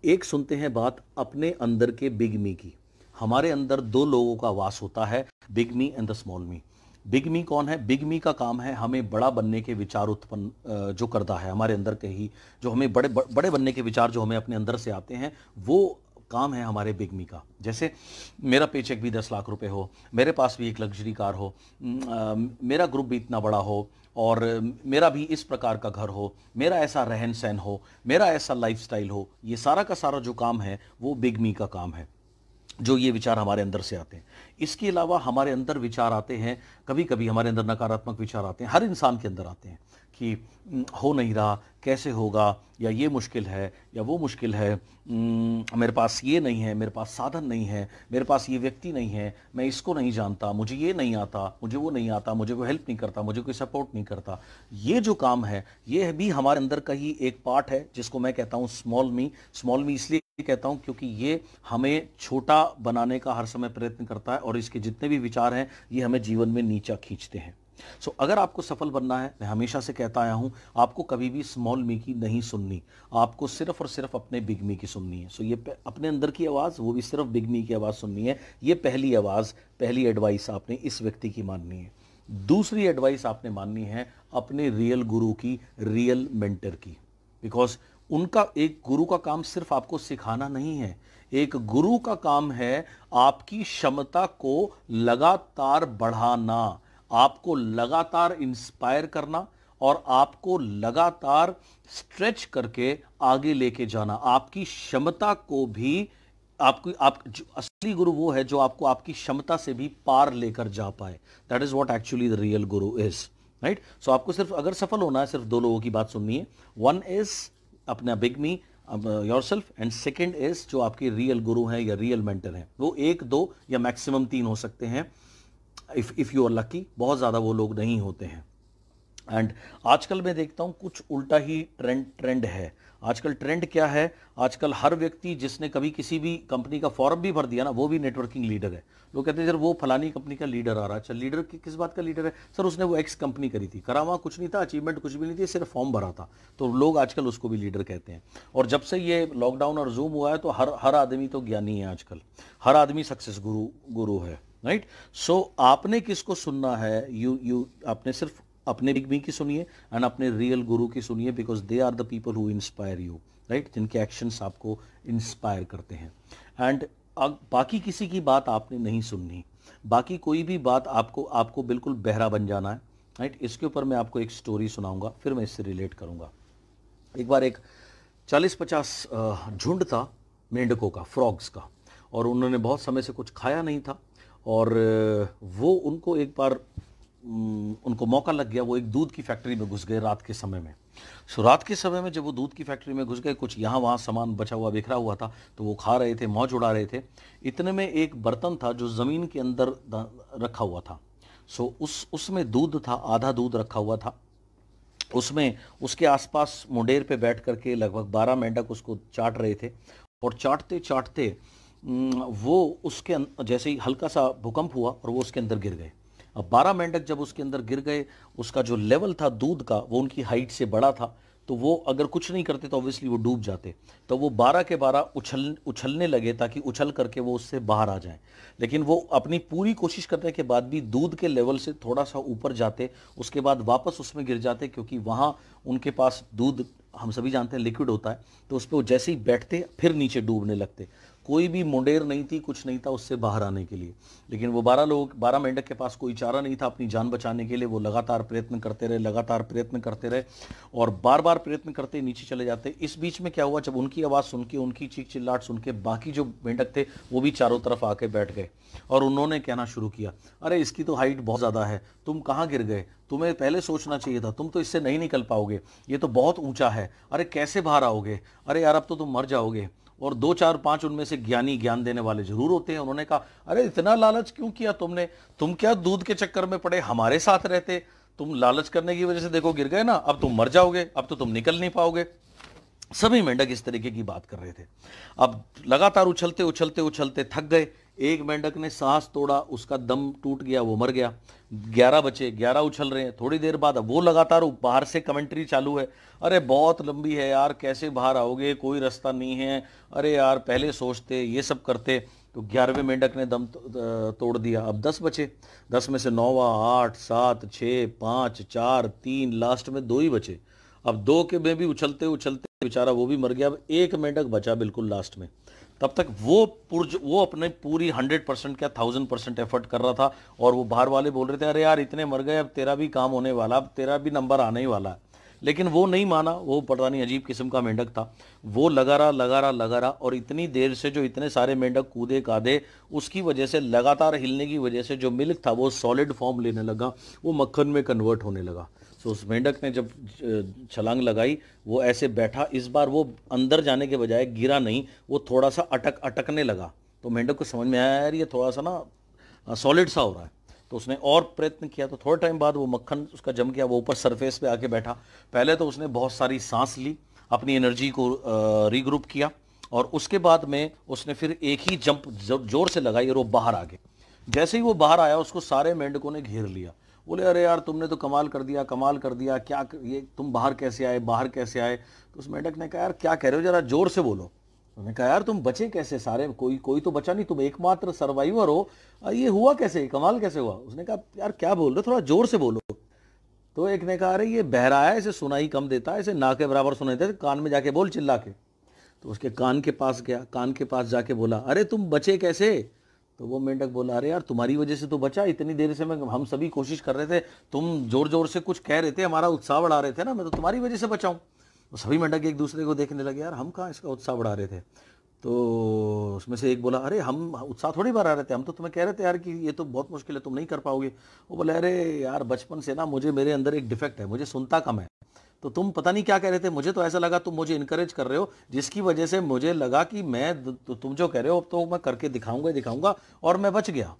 एक सुनते हैं बात अपने अंदर के बिग मी की। हमारे अंदर दो लोगों का वास होता है, big me and the small me. Big me कौन है? बिग मी का काम है हमें बड़ा बनने के विचार उत्पन्न जो करता है हमारे अंदर के ही, जो हमें बड़े बड़े बनने के विचार जो हमें अपने अंदर से आते हैं, वो काम है हमारे बिग मी का। जैसे मेरा पेचेक भी 10 लाख रुपए हो, मेरे पास भी एक लग्जरी कार हो, मेरा ग्रुप भी इतना बड़ा हो, और मेरा भी इस प्रकार का घर हो, मेरा ऐसा रहन सहन हो, मेरा ऐसा लाइफस्टाइल हो, ये सारा का सारा जो काम है वो बिग मी का काम है, जो ये विचार हमारे अंदर से आते हैं। इसके अलावा हमारे अंदर विचार आते हैं, कभी कभी हमारे अंदर नकारात्मक विचार आते हैं, हर इंसान के अंदर आते हैं कि हो नहीं रहा, कैसे होगा, या ये मुश्किल है, या वो मुश्किल है, मेरे पास ये नहीं है, मेरे पास साधन नहीं है, मेरे पास ये व्यक्ति नहीं है, मैं इसको नहीं जानता, मुझे ये नहीं आता, मुझे वो नहीं आता, मुझे वो हेल्प नहीं करता, मुझे कोई सपोर्ट नहीं करता। ये जो काम है ये भी हमारे अंदर का ही एक पार्ट है, जिसको मैं कहता हूँ स्मॉल मी। स्मॉल मी इसलिए कहता हूं क्योंकि ये हमें छोटा बनाने का हर समय प्रयत्न करता है, और इसके जितने भी विचार हैं ये हमें जीवन में नीचा खींचते हैं। अगर आपको सफल बनना है, मैं हमेशा से कहता आया हूं, आपको कभी भी स्मॉल मी की नहीं सुननी, आपको सिर्फ और सिर्फ अपने बिग मी की सुननी है। ये अपने अंदर की आवाज़, वो भी सिर्फ बिग मी की आवाज़ सुननी है। ये पहली आवाज़, पहली एडवाइस आपने इस व्यक्ति की माननी है। दूसरी एडवाइस आपने माननी है अपने रियल गुरु की, रियल मेंटर की। बिकॉज उनका, एक गुरु का काम सिर्फ आपको सिखाना नहीं है, एक गुरु का काम है आपकी क्षमता को लगातार बढ़ाना, आपको लगातार इंस्पायर करना, और आपको लगातार स्ट्रेच करके आगे लेके जाना। आपकी क्षमता को भी, असली गुरु वो है जो आपको आपकी क्षमता से भी पार लेकर जा पाए। That is what actually the real Guru is, right. सो आपको सिर्फ, अगर सफल होना है, सिर्फ दो लोगों की बात सुननी है। वन इज अपना big me, yourself, and second is जो आपके रियल गुरु हैं या रियल मेंटर हैं। वो एक, दो या मैक्सिमम 3 हो सकते हैं, इफ यू आर लकी। बहुत ज्यादा वो लोग नहीं होते हैं। एंड आजकल मैं देखता हूं कुछ उल्टा ही ट्रेंड है। आजकल ट्रेंड क्या है? आजकल हर व्यक्ति जिसने कभी किसी भी कंपनी का फॉर्म भी भर दिया ना, वो भी नेटवर्किंग लीडर है। लोग कहते हैं सर वो फलानी कंपनी का लीडर आ रहा है। अच्छा, लीडर किस बात का लीडर है? सर उसने वो एक्स कंपनी करी थी, करा वहाँ कुछ नहीं था, अचीवमेंट कुछ भी नहीं थी, सिर्फ फॉर्म भरा था। तो लोग आजकल उसको भी लीडर कहते हैं। और जब से ये लॉकडाउन और जूम हुआ है तो हर आदमी तो ज्ञानी है आजकल, हर आदमी सक्सेस गुरु है, राइट। सो आपने किसको सुनना है? आपने सिर्फ अपने बिग मी की सुनिए एंड अपने रियल गुरु की सुनिए, because they are the people who inspire you, right, जिनके एक्शंस आपको इंस्पायर करते हैं। एंड बाकी किसी की बात आपने नहीं सुननी, बाकी कोई भी बात आपको बिल्कुल बहरा बन जाना है, राइट। इसके ऊपर मैं आपको एक स्टोरी सुनाऊंगा, फिर मैं इससे रिलेट करूंगा। एक बार एक 40-50 झुंड था मेंढकों का, फ्रॉग्स का, और उन्होंने बहुत समय से कुछ खाया नहीं था, और वो उनको एक बार उनको मौका लग गया, वो एक दूध की फैक्ट्री में घुस गए रात के समय में। रात के समय में जब वो दूध की फैक्ट्री में घुस गए, कुछ यहाँ वहाँ सामान बचा हुआ बिखरा हुआ था, तो वो खा रहे थे, मौज उड़ा रहे थे। इतने में एक बर्तन था जो ज़मीन के अंदर रखा हुआ था। उसमें दूध था, आधा दूध रखा हुआ था उसमें। उसके आसपास मुंडेर पे बैठ करके लगभग 12 मेंढक उसको चाट रहे थे, और चाटते चाटते वो उसके जैसे ही हल्का सा भूकंप हुआ और वो उसके अंदर गिर गए। अब 12 मेंढक जब उसके अंदर गिर गए, उसका जो लेवल था दूध का, वो उनकी हाइट से बड़ा था, तो वो अगर कुछ नहीं करते तो ऑब्वियसली वो डूब जाते। तो वो 12 के 12 उछलने लगे ताकि उछल करके वो उससे बाहर आ जाएं। लेकिन वो अपनी पूरी कोशिश करने के बाद भी दूध के लेवल से थोड़ा सा ऊपर जाते, उसके बाद वापस उसमें गिर जाते, क्योंकि वहाँ उनके पास दूध, हम सभी जानते हैं, लिक्विड होता है, तो उस पर वो जैसे ही बैठते फिर नीचे डूबने लगते। कोई भी मुंडेर नहीं थी, कुछ नहीं था उससे बाहर आने के लिए। लेकिन वो 12 मेंढक के पास कोई चारा नहीं था अपनी जान बचाने के लिए। वो लगातार प्रयत्न करते रहे, लगातार प्रयत्न करते रहे और बार बार प्रयत्न करते नीचे चले जाते। इस बीच में क्या हुआ, जब उनकी आवाज़ सुन के, उनकी चीख चिल्लाहट सुन के बाकी जो मेंढक थे वो भी चारों तरफ आके बैठ गए और उन्होंने कहना शुरू किया, अरे इसकी तो हाइट बहुत ज़्यादा है, तुम कहाँ गिर गए, तुम्हें पहले सोचना चाहिए था, तुम तो इससे नहीं निकल पाओगे, ये तो बहुत ऊंचा है, अरे कैसे बाहर आओगे, अरे यार अब तो तुम मर जाओगे। और 2 4 5 उनमें से ज्ञानी, ज्ञान देने वाले जरूर होते हैं। उन्होंने कहा, अरे इतना लालच क्यों किया तुमने, तुम क्या दूध के चक्कर में पड़े, हमारे साथ रहते, तुम लालच करने की वजह से देखो गिर गए ना, अब तुम मर जाओगे, अब तो तुम निकल नहीं पाओगे। सभी मेंढक इस तरीके की बात कर रहे थे। अब लगातार उछलते उछलते उछलते थक गए। एक मेंढक ने सांस तोड़ा, उसका दम टूट गया, वो मर गया। 11 बचे, 11 उछल रहे हैं। थोड़ी देर बाद अब वो लगातार बाहर से कमेंट्री चालू है, अरे बहुत लंबी है यार, कैसे बाहर आओगे, कोई रास्ता नहीं है, अरे यार पहले सोचते, ये सब करते। तो 11वें मेंढक ने दम तोड़ दिया। अब 10 बचे, 10 में से 9वां, 8, 7, 6, 5, 4, 3, लास्ट में 2 ही बचे। अब 2 के में भी उछलते उछलते बेचारा वो भी मर गया। अब एक मेंढक बचा बिल्कुल लास्ट में। तब तक वो अपने पूरी 100% क्या 1000% एफर्ट कर रहा था और वो बाहर वाले बोल रहे थे, अरे यार इतने मर गए, अब तेरा भी काम होने वाला, अब तेरा भी नंबर आने ही वाला है। लेकिन वो नहीं माना, वो पता नहीं अजीब किस्म का मेंढक था। वो लगा रहा और इतनी देर से जो इतने सारे मेंढक कूदे कादे, उसकी वजह से, लगातार हिलने की वजह से जो मिल्क था वो सॉलिड फॉर्म लेने लगा, वो मक्खन में कन्वर्ट होने लगा। तो उस मेंढक ने जब छलांग लगाई, वो ऐसे बैठा, इस बार वो अंदर जाने के बजाय गिरा नहीं, वो थोड़ा सा अटकने लगा। तो मेंढक को समझ में आया, यार ये थोड़ा सा ना सॉलिड सा हो रहा है। तो उसने और प्रयत्न किया, तो थोड़ा टाइम बाद वो मक्खन उसका जम गया, वो ऊपर सरफेस पे आके बैठा। पहले तो उसने बहुत सारी सांस ली, अपनी एनर्जी को रीग्रुप किया और उसके बाद में उसने फिर एक ही जंप जोर से लगाई और वो बाहर आ गया। जैसे ही वो बाहर आया, उसको सारे मेंढकों ने घेर लिया। बोले, अरे यार तुमने तो कमाल कर दिया, कमाल कर दिया, क्या ये तुम बाहर कैसे आए, बाहर कैसे आए। तो उस मेंढक ने कहा, यार क्या कह रहे हो, जरा जोर से बोलो। उन्होंने कहा, यार तुम बचे कैसे सारे, कोई तो बचा नहीं, तुम एकमात्र सर्वाइवर हो, ये हुआ कैसे, कमाल कैसे हुआ। उसने कहा, यार क्या बोल रहे हो, थोड़ा जोर से बोलो। तो एक ने कहा, अरे ये बहरा है, इसे सुनाई कम देता है, इसे ना के बराबर सुनाई देता है, कान में जाके बोल चिल्ला के। तो उसके कान के पास गया, कान के पास जाके बोला, अरे तुम बचे कैसे। तो वो मेंढक बोला, अरे यार तुम्हारी वजह से तो बचा, इतनी देर से हम सभी कोशिश कर रहे थे, तुम जोर जोर से कुछ कह रहे थे, हमारा उत्साह बढ़ा रहे थे ना, मैं तो तुम्हारी वजह से बचाऊं। तो सभी मेंढक एक दूसरे को देखने लगे, यार हम कहाँ इसका उत्साह बढ़ा रहे थे। तो उसमें से एक बोला, अरे हम उत्साह थोड़ी बढ़ा रहे थे, हम तो तुम्हें कह रहे थे यार कि ये तो बहुत मुश्किल है, तुम नहीं कर पाओगे। वो बोले, अरे यार बचपन से ना मेरे अंदर एक डिफेक्ट है, मुझे सुनता कम है, तो तुम पता नहीं क्या कह रहे थे, मुझे तो ऐसा लगा तुम मुझे इनकरेज कर रहे हो, जिसकी वजह से मुझे लगा कि मैं तुम जो कह रहे हो अब तो मैं करके दिखाऊंगा ही दिखाऊंगा, और मैं बच गया।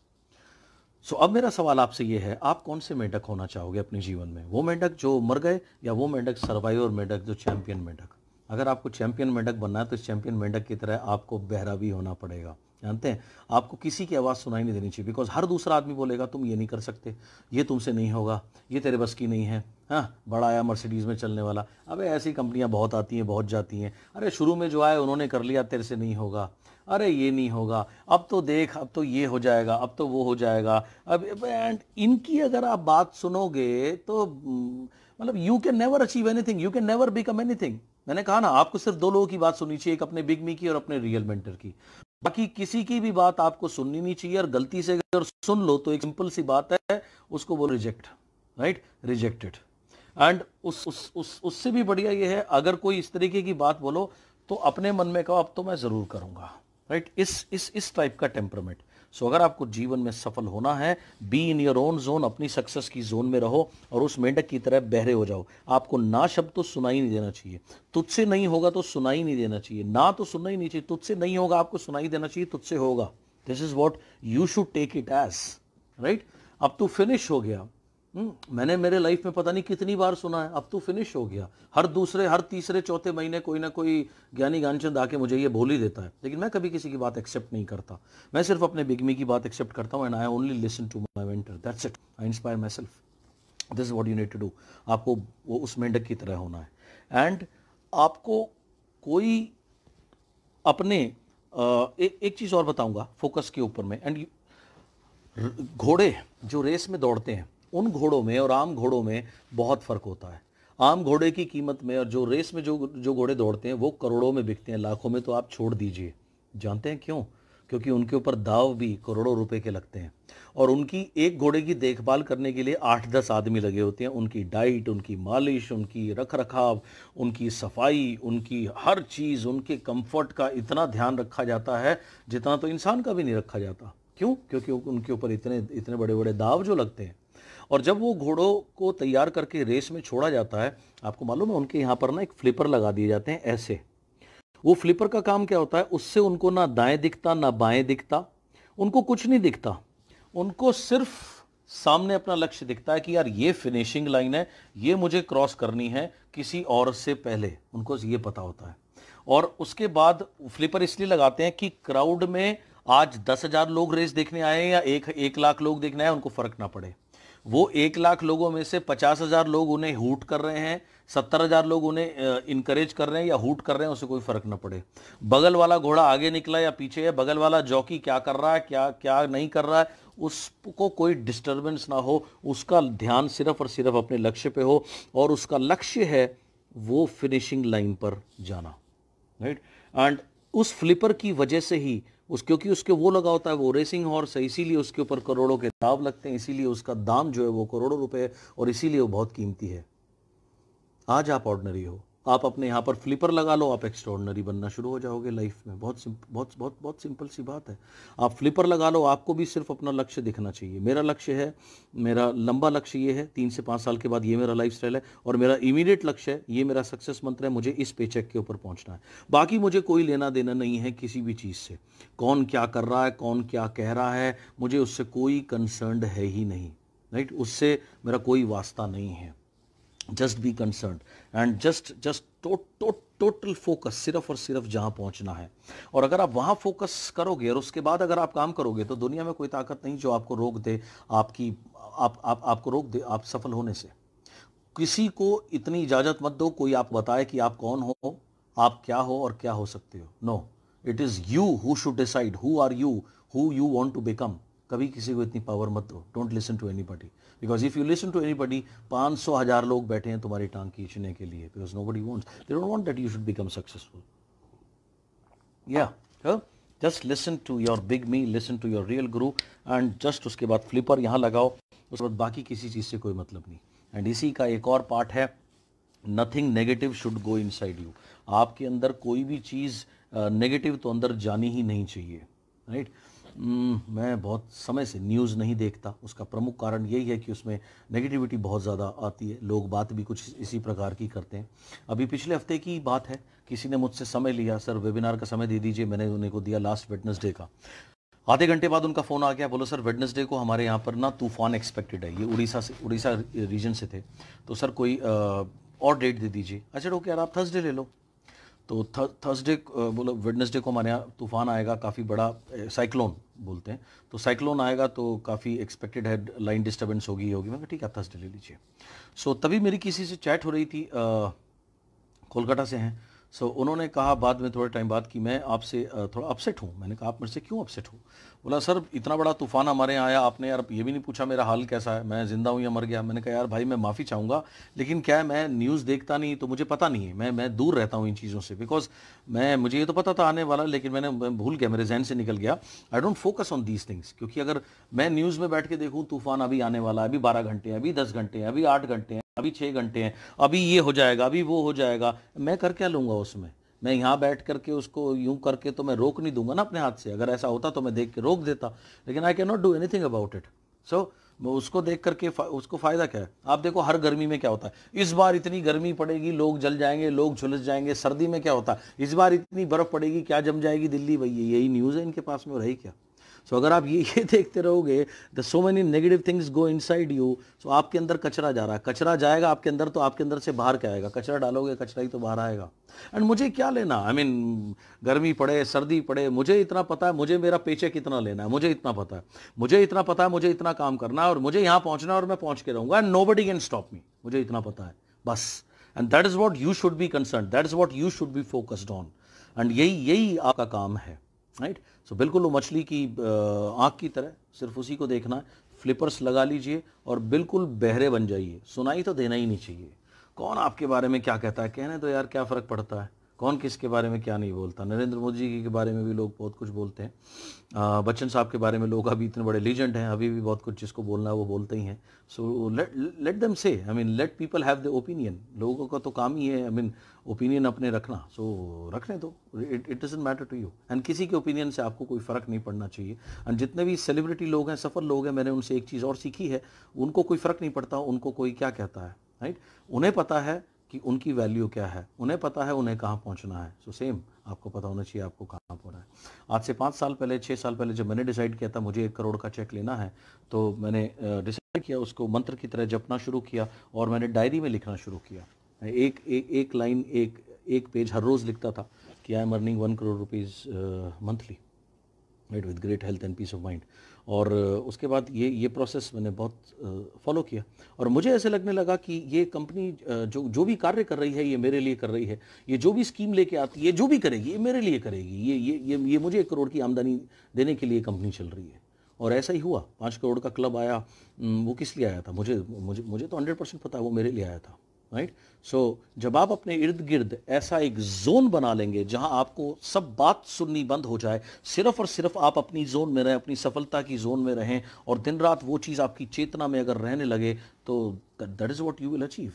सो अब मेरा सवाल आपसे ये है, आप कौन से मेंढक होना चाहोगे अपने जीवन में, वो मेंढक जो मर गए या वो मेंढक सर्वाइवर मेंढक, जो चैंपियन मेंढक। अगर आपको चैंपियन मेंढक बनना है तो इस चैंपियन मेंढक की तरह आपको बहरा भी होना पड़ेगा। जानते हैं, आपको किसी की आवाज़ सुनाई नहीं देनी चाहिए, बिकॉज हर दूसरा आदमी बोलेगा तुम ये नहीं कर सकते, ये तुमसे नहीं होगा, ये तेरे बस की नहीं है। हाँ, बड़ा आया मर्सिडीज़ में चलने वाला, अबे ऐसी कंपनियां बहुत आती हैं, बहुत जाती हैं, अरे शुरू में जो आए उन्होंने कर लिया, तेरे से नहीं होगा, अरे ये नहीं होगा, अब तो देख, अब तो ये हो जाएगा, अब तो वो हो जाएगा। अब एंड इनकी अगर आप बात सुनोगे तो मतलब you can never achieve anything, you can never become anything. मैंने कहा ना, आपको सिर्फ 2 लोगों की बात सुननी चाहिए, एक अपने बिग मी की और अपने रियल मेंटर की। बाकी किसी की भी बात आपको सुननी नहीं चाहिए, और गलती से अगर सुन लो तो एक सिंपल सी बात है, उसको बोलो रिजेक्ट, राइट, रिजेक्टेड। एंड उससे भी बढ़िया ये है, अगर कोई इस तरीके की बात बोलो तो अपने मन में कहो अब तो मैं जरूर करूंगा, राइट, इस टाइप का टेम्परामेंट। सो अगर आपको जीवन में सफल होना है, B in your own zone, अपनी सक्सेस की जोन में रहो और उस मेंढक की तरह बहरे हो जाओ। आपको ना शब्द तो सुनाई नहीं देना चाहिए, तुझसे नहीं होगा तो सुनाई नहीं देना चाहिए, ना तो सुनना ही नहीं चाहिए, तुझसे नहीं होगा आपको सुनाई देना चाहिए, तुझसे होगा। This is what you should take it as, right. अब तू फिनिश हो गया, मैंने मेरे लाइफ में पता नहीं कितनी बार सुना है, अब तो फिनिश हो गया। हर दूसरे, हर तीसरे, चौथे महीने कोई ना कोई ज्ञानी ज्ञानचंद आके मुझे ये बोल ही देता है, लेकिन मैं कभी किसी की बात एक्सेप्ट नहीं करता। मैं सिर्फ अपने बिगमी की बात एक्सेप्ट करता हूँ, and I only listen to my mentor, that's it. I inspire myself, this is what you need to do. आपको वो उस मेंढक की तरह होना है। एंड आपको कोई अपने एक चीज़ और बताऊंगा फोकस के ऊपर में। एंड घोड़े जो रेस में दौड़ते हैं, उन घोड़ों में और आम घोड़ों में बहुत फ़र्क होता है। आम घोड़े की कीमत में और जो रेस में जो घोड़े दौड़ते हैं वो करोड़ों में बिकते हैं, लाखों में तो आप छोड़ दीजिए, जानते हैं क्यों? क्योंकि उनके ऊपर दाव भी करोड़ों रुपए के लगते हैं और उनकी एक घोड़े की देखभाल करने के लिए 8-10 आदमी लगे होते हैं। उनकी डाइट, उनकी मालिश, उनकी रख-रखाव, उनकी सफाई, उनकी हर चीज़, उनके कंफर्ट का इतना ध्यान रखा जाता है जितना तो इंसान का भी नहीं रखा जाता। क्यों? क्योंकि उनके ऊपर इतने इतने बड़े-बड़े दाव जो लगते हैं। और जब वो घोड़ों को तैयार करके रेस में छोड़ा जाता है, आपको मालूम है उनके यहाँ पर ना एक फ्लिपर लगा दिए जाते हैं ऐसे। वो फ्लिपर का काम क्या होता है, उससे उनको ना दाएं दिखता ना बाएं दिखता, उनको कुछ नहीं दिखता, उनको सिर्फ सामने अपना लक्ष्य दिखता है कि यार ये फिनिशिंग लाइन है, ये मुझे क्रॉस करनी है किसी और से पहले, उनको ये पता होता है। और उसके बाद फ्लिपर इसलिए लगाते हैं कि क्राउड में आज 10,000 लोग रेस देखने आए हैं या 1 लाख लोग देखने आए, उनको फर्क ना पड़े। वो 1 लाख लोगों में से 50,000 लोग उन्हें हूट कर रहे हैं, 70,000 लोग उन्हें इनकरेज कर रहे हैं या हूट कर रहे हैं, उससे कोई फर्क ना पड़े। बगल वाला घोड़ा आगे निकला या पीछे है, बगल वाला जॉकी क्या कर रहा है, क्या क्या नहीं कर रहा है, उसको कोई डिस्टरबेंस ना हो, उसका ध्यान सिर्फ और सिर्फ अपने लक्ष्य पे हो और उसका लक्ष्य है वो फिनिशिंग लाइन पर जाना, राइट। एंड उस फ्लिपर की वजह से ही क्योंकि उसके वो लगा होता है, वो रेसिंग हॉर्स है, इसीलिए उसके ऊपर करोड़ों के दाव लगते हैं, इसीलिए उसका दाम जो है वो करोड़ों रुपए है और इसीलिए वो बहुत कीमती है। आज आप ऑर्डिनरी हो, आप अपने यहाँ पर फ्लिपर लगा लो, आप एक्स्ट्रॉर्डनरी बनना शुरू हो जाओगे लाइफ में। बहुत सिंपल सी बात है। आप फ्लिपर लगा लो, आपको भी सिर्फ अपना लक्ष्य दिखना चाहिए। मेरा लक्ष्य है, मेरा लंबा लक्ष्य ये है, 3 से 5 साल के बाद ये मेरा लाइफस्टाइल है और मेरा इमीडिएट लक्ष्य है, ये मेरा सक्सेस मंत्र है, मुझे इस पेचेक के ऊपर पहुंचना है। बाकी मुझे कोई लेना देना नहीं है किसी भी चीज़ से। कौन क्या कर रहा है, कौन क्या कह रहा है, मुझे उससे कोई कंसर्न है ही नहीं, राइट। उससे मेरा कोई वास्ता नहीं है। Just be concern and just total focus सिर्फ और सिर्फ जहां पहुंचना है। और अगर आप वहां फोकस करोगे और उसके बाद अगर आप काम करोगे तो दुनिया में कोई ताकत नहीं जो आपको रोक दे, आपको रोक दे आप सफल होने से। किसी को इतनी इजाजत मत दो कोई आप बताए कि आप कौन हो, आप क्या हो और क्या हो सकते हो। No, it is you who should decide who are you, who you want to become. कभी किसी को इतनी पावर मत दो। Don't listen to anybody, because if you listen to anybody, 500,000 लोग बैठे हैं तुम्हारी टांग खींचने के लिए, because nobody wants, they don't want that you should become successful. या just listen to your big me, listen to your real guru and just उसके बाद फ्लिपर यहाँ लगाओ, उसके बाद बाकी किसी चीज़ से कोई मतलब नहीं। एंड इसी का एक और पार्ट है, nothing negative should go inside you. आपके अंदर कोई भी चीज़ नेगेटिव तो अंदर जानी ही नहीं चाहिए, राइट। मैं बहुत समय से न्यूज़ नहीं देखता, उसका प्रमुख कारण यही है कि उसमें नेगेटिविटी बहुत ज़्यादा आती है, लोग बात भी कुछ इसी प्रकार की करते हैं। अभी पिछले हफ्ते की बात है, किसी ने मुझसे समय लिया, सर वेबिनार का समय दे दीजिए, मैंने उन्हें को दिया लास्ट वेडनेसडे का। आधे घंटे बाद उनका फ़ोन आ गया, बोलो सर वेडनेसडे को हमारे यहाँ पर ना तूफान एक्सपेक्टेड है। ये उड़ीसा रीजन से थे, तो सर कोई और डेट दे दीजिए। अच्छा ओके यार, आप थर्सडे ले लो। तो थर्सडे बोलो वेडनेसडे को हमारे यहाँ तूफान आएगा, काफ़ी बड़ा साइक्लोन बोलते हैं, तो साइक्लोन आएगा तो काफ़ी एक्सपेक्टेड है, लाइन डिस्टर्बेंस होगी। मैं कहा ठीक है आप थर्सडे ले लीजिए। सो तभी मेरी किसी से चैट हो रही थी, कोलकाता से हैं। सो उन्होंने कहा बाद में थोड़े टाइम बाद कि मैं आपसे थोड़ा अपसेट हूँ। मैंने कहा आप मेरे से क्यों अपसेट हो? बोला सर इतना बड़ा तूफान हमारे यहाँ आया, आपने यार ये भी नहीं पूछा मेरा हाल कैसा है, मैं ज़िंदा हूँ या मर गया। मैंने कहा यार भाई मैं माफ़ी चाहूँगा, लेकिन क्या है मैं न्यूज़ देखता नहीं तो मुझे पता नहीं है, मैं दूर रहता हूँ इन चीज़ों से, बिकॉज मुझे ये तो पता था आने वाला, लेकिन मैं भूल गया, मेरे जहन से निकल गया। I don't focus on these things, क्योंकि अगर मैं न्यूज़ में बैठ के देखूँ तूफान अभी आने वाला है, अभी 12 घंटे हैं, अभी 10 घंटे हैं, अभी 8 घंटे हैं, अभी 6 घंटे हैं, अभी ये हो जाएगा, अभी वो हो जाएगा, मैं कर क्या लूँगा उसमें? मैं यहाँ बैठ करके उसको यूं करके तो मैं रोक नहीं दूंगा ना अपने हाथ से। अगर ऐसा होता तो मैं देख के रोक देता, लेकिन I can not do anything about it. So उसको देख करके उसको फ़ायदा क्या है? आप देखो हर गर्मी में क्या होता है, इस बार इतनी गर्मी पड़ेगी लोग जल जाएंगे, लोग झुलस जाएंगे। सर्दी में क्या होता है, इस बार इतनी बर्फ़ पड़ेगी क्या जम जाएगी दिल्ली। भैया यही न्यूज़ है इनके पास में, रही क्या? सो अगर आप ये देखते रहोगे, the so many negative things go inside you, so आपके अंदर कचरा जा रहा है, कचरा जाएगा आपके अंदर तो आपके अंदर से बाहर क्या आएगा? कचरा डालोगे कचरा ही तो बाहर आएगा। एंड मुझे क्या लेना, आई मीन गर्मी पड़े सर्दी पड़े, मुझे इतना पता है, मुझे मेरा पेचेक कितना लेना है, मुझे इतना पता है, मुझे इतना पता है, मुझे इतना काम करना है और मुझे यहाँ पहुँचना है और मैं पहुँच के रहूँगा। And nobody can stop me, मुझे इतना पता है बस। And that is what you should be concern, that is what you should be focused on. And यही आपका काम है, राइट। सो बिल्कुल वो मछली की आँख की तरह सिर्फ उसी को देखना है। फ्लिपर्स लगा लीजिए और बिल्कुल बहरे बन जाइए, सुनाई तो देना ही नहीं चाहिए। कौन आपके बारे में क्या कहता है, कहने तो यार क्या फ़र्क पड़ता है। कौन किसके बारे में क्या नहीं बोलता। नरेंद्र मोदी जी के बारे में भी लोग बहुत कुछ बोलते हैं, बच्चन साहब के बारे में लोग अभी इतने बड़े लीजेंड हैं, अभी भी बहुत कुछ जिसको बोलना है वो बोलते ही हैं। सो लेट देम से, I mean let people have the opinion. लोगों का तो काम ही है, आई मीन ओपिनियन अपने रखना, सो रखने दो, it doesn't matter to you. And किसी के ओपिनियन से आपको कोई फ़र्क नहीं पड़ना चाहिए। एंड जितने भी सेलिब्रिटी लोग हैं, सफल लोग हैं, मैंने उनसे एक चीज़ और सीखी है, उनको कोई फ़र्क नहीं पड़ता उनको कोई क्या कहता है, राइट। उन्हें पता है कि उनकी वैल्यू क्या है, उन्हें पता है उन्हें कहाँ पहुँचना है। सो सेम आपको पता होना चाहिए आपको कहाँ पहुँचना है। आज से 5 साल पहले, 6 साल पहले जब मैंने डिसाइड किया था मुझे 1 करोड़ का चेक लेना है, तो मैंने डिसाइड किया, उसको मंत्र की तरह जपना शुरू किया और मैंने डायरी में लिखना शुरू किया। एक लाइन, एक पेज हर रोज़ लिखता था कि I am earning 1 crore rupees monthly, right, with great health and peace of mind. और उसके बाद ये प्रोसेस मैंने बहुत फॉलो किया और मुझे ऐसे लगने लगा कि ये कंपनी जो भी कार्य कर रही है ये मेरे लिए कर रही है, ये जो भी स्कीम लेके आती है, जो भी करेगी ये मेरे लिए करेगी, ये मुझे 1 करोड़ की आमदनी देने के लिए कंपनी चल रही है। और ऐसा ही हुआ, 5 करोड़ का क्लब आया, वो किस लिए आया था, मुझे तो 100% पता है वो मेरे लिए आया था, राइट। सो जब आप अपने इर्द गिर्द ऐसा एक जोन बना लेंगे जहां आपको सब बात सुननी बंद हो जाए, सिर्फ और सिर्फ आप अपनी जोन में रहें, अपनी सफलता की जोन में रहें और दिन रात वो चीज़ आपकी चेतना में अगर रहने लगे, तो that is what you will achieve,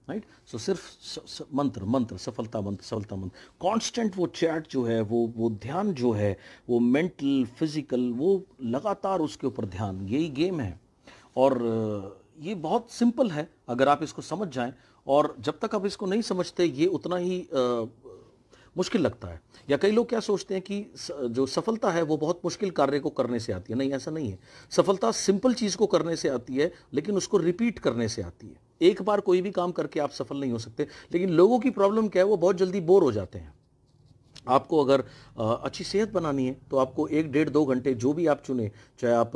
right. So सिर्फ मंत्र सफलता मंत्र कांस्टेंट वो चैट जो है, वो ध्यान जो है, वो मेंटल फिजिकल, वो लगातार उसके ऊपर ध्यान, यही गेम है। और ये बहुत सिंपल है अगर आप इसको समझ जाएं, और जब तक आप इसको नहीं समझते ये उतना ही मुश्किल लगता है। या कई लोग क्या सोचते हैं कि जो सफलता है वो बहुत मुश्किल कार्य को करने से आती है। नहीं, ऐसा नहीं है। सफलता सिंपल चीज़ को करने से आती है, लेकिन उसको रिपीट करने से आती है। एक बार कोई भी काम करके आप सफल नहीं हो सकते। लेकिन लोगों की प्रॉब्लम क्या है, वो बहुत जल्दी बोर हो जाते हैं। आपको अगर अच्छी सेहत बनानी है तो आपको 1 डेढ़ 2 घंटे जो भी आप चुने, चाहे आप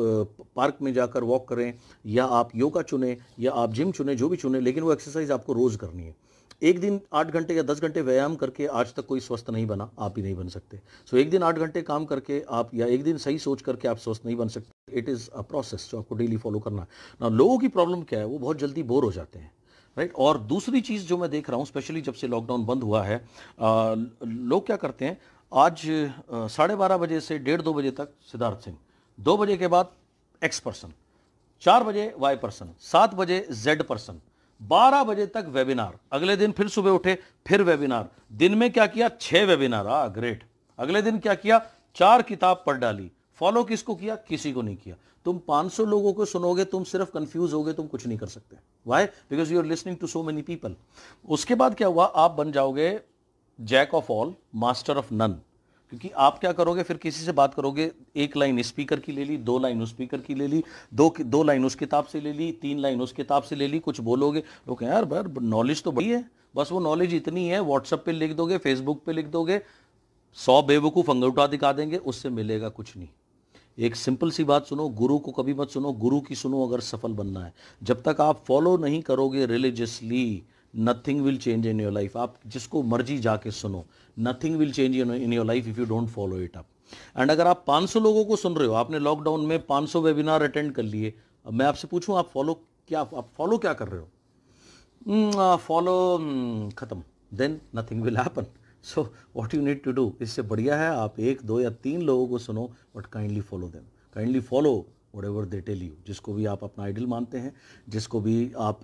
पार्क में जाकर वॉक करें या आप योगा चुने या आप जिम चुने, जो भी चुने, लेकिन वो एक्सरसाइज आपको रोज़ करनी है। एक दिन 8 घंटे या 10 घंटे व्यायाम करके आज तक कोई स्वस्थ नहीं बना, आप भी नहीं बन सकते। सो एक दिन 8 घंटे काम करके आप, या एक दिन सही सोच करके आप स्वस्थ नहीं बन सकते। इट इज़ अ प्रोसेस जो आपको डेली फॉलो करना है ना। लोगों की प्रॉब्लम क्या है, वो बहुत जल्दी बोर हो जाते हैं, राइट। और दूसरी चीज़ जो मैं देख रहा हूँ, स्पेशली जब से लॉकडाउन बंद हुआ है, लोग क्या करते हैं, आज 12:30 बजे से 1:30-2 बजे तक सिद्धार्थ सिंह, 2 बजे के बाद एक्स पर्सन, 4 बजे वाई पर्सन, 7 बजे जेड पर्सन, 12 बजे तक वेबिनार, अगले दिन फिर सुबह उठे फिर वेबिनार, दिन में क्या किया, 6 वेबिनार, ग्रेट। अगले दिन क्या किया, 4 किताब पढ़ डाली। फॉलो किसको किया, किसी को नहीं किया। तुम 500 लोगों को सुनोगे, तुम सिर्फ कंफ्यूज होगे, तुम कुछ नहीं कर सकते। Why? Because you are listening to so many people. उसके बाद क्या हुआ, आप बन जाओगे jack of all master of none. क्योंकि आप क्या करोगे, फिर किसी से बात करोगे, 1 लाइन इस स्पीकर की ले ली, 2 लाइन उस स्पीकर की ले ली, 2 लाइन उस किताब से ले ली, 3 लाइन उस किताब से ले ली, कुछ बोलोगे, लोग यार नॉलेज तो बड़ी है, बस वो नॉलेज इतनी है, व्हाट्सएप पे लिख दोगे, फेसबुक पे लिख दोगे, 100 बेवकूफ़ अंगूठा दिखा देंगे, उससे मिलेगा कुछ नहीं। एक सिंपल सी बात सुनो, गुरु को कभी मत सुनो, गुरु की सुनो अगर सफल बनना है। जब तक आप फॉलो नहीं करोगे religiously, nothing will change in your life. आप जिसको मर्जी जाके सुनो, nothing will change in your life if you don't follow it up. And अगर आप 500 लोगों को सुन रहे हो, आपने लॉकडाउन में 500 वेबिनार अटेंड कर लिए, अब मैं आपसे पूछूं आप फॉलो क्या कर रहे हो? फॉलो खत्म, then nothing will happen. So what you need to do, इससे बढ़िया है आप 1, 2 या 3 लोगों को सुनो, but kindly follow them, kindly follow whatever they tell you। जिसको भी आप अपना आइडल मानते हैं, जिसको भी आप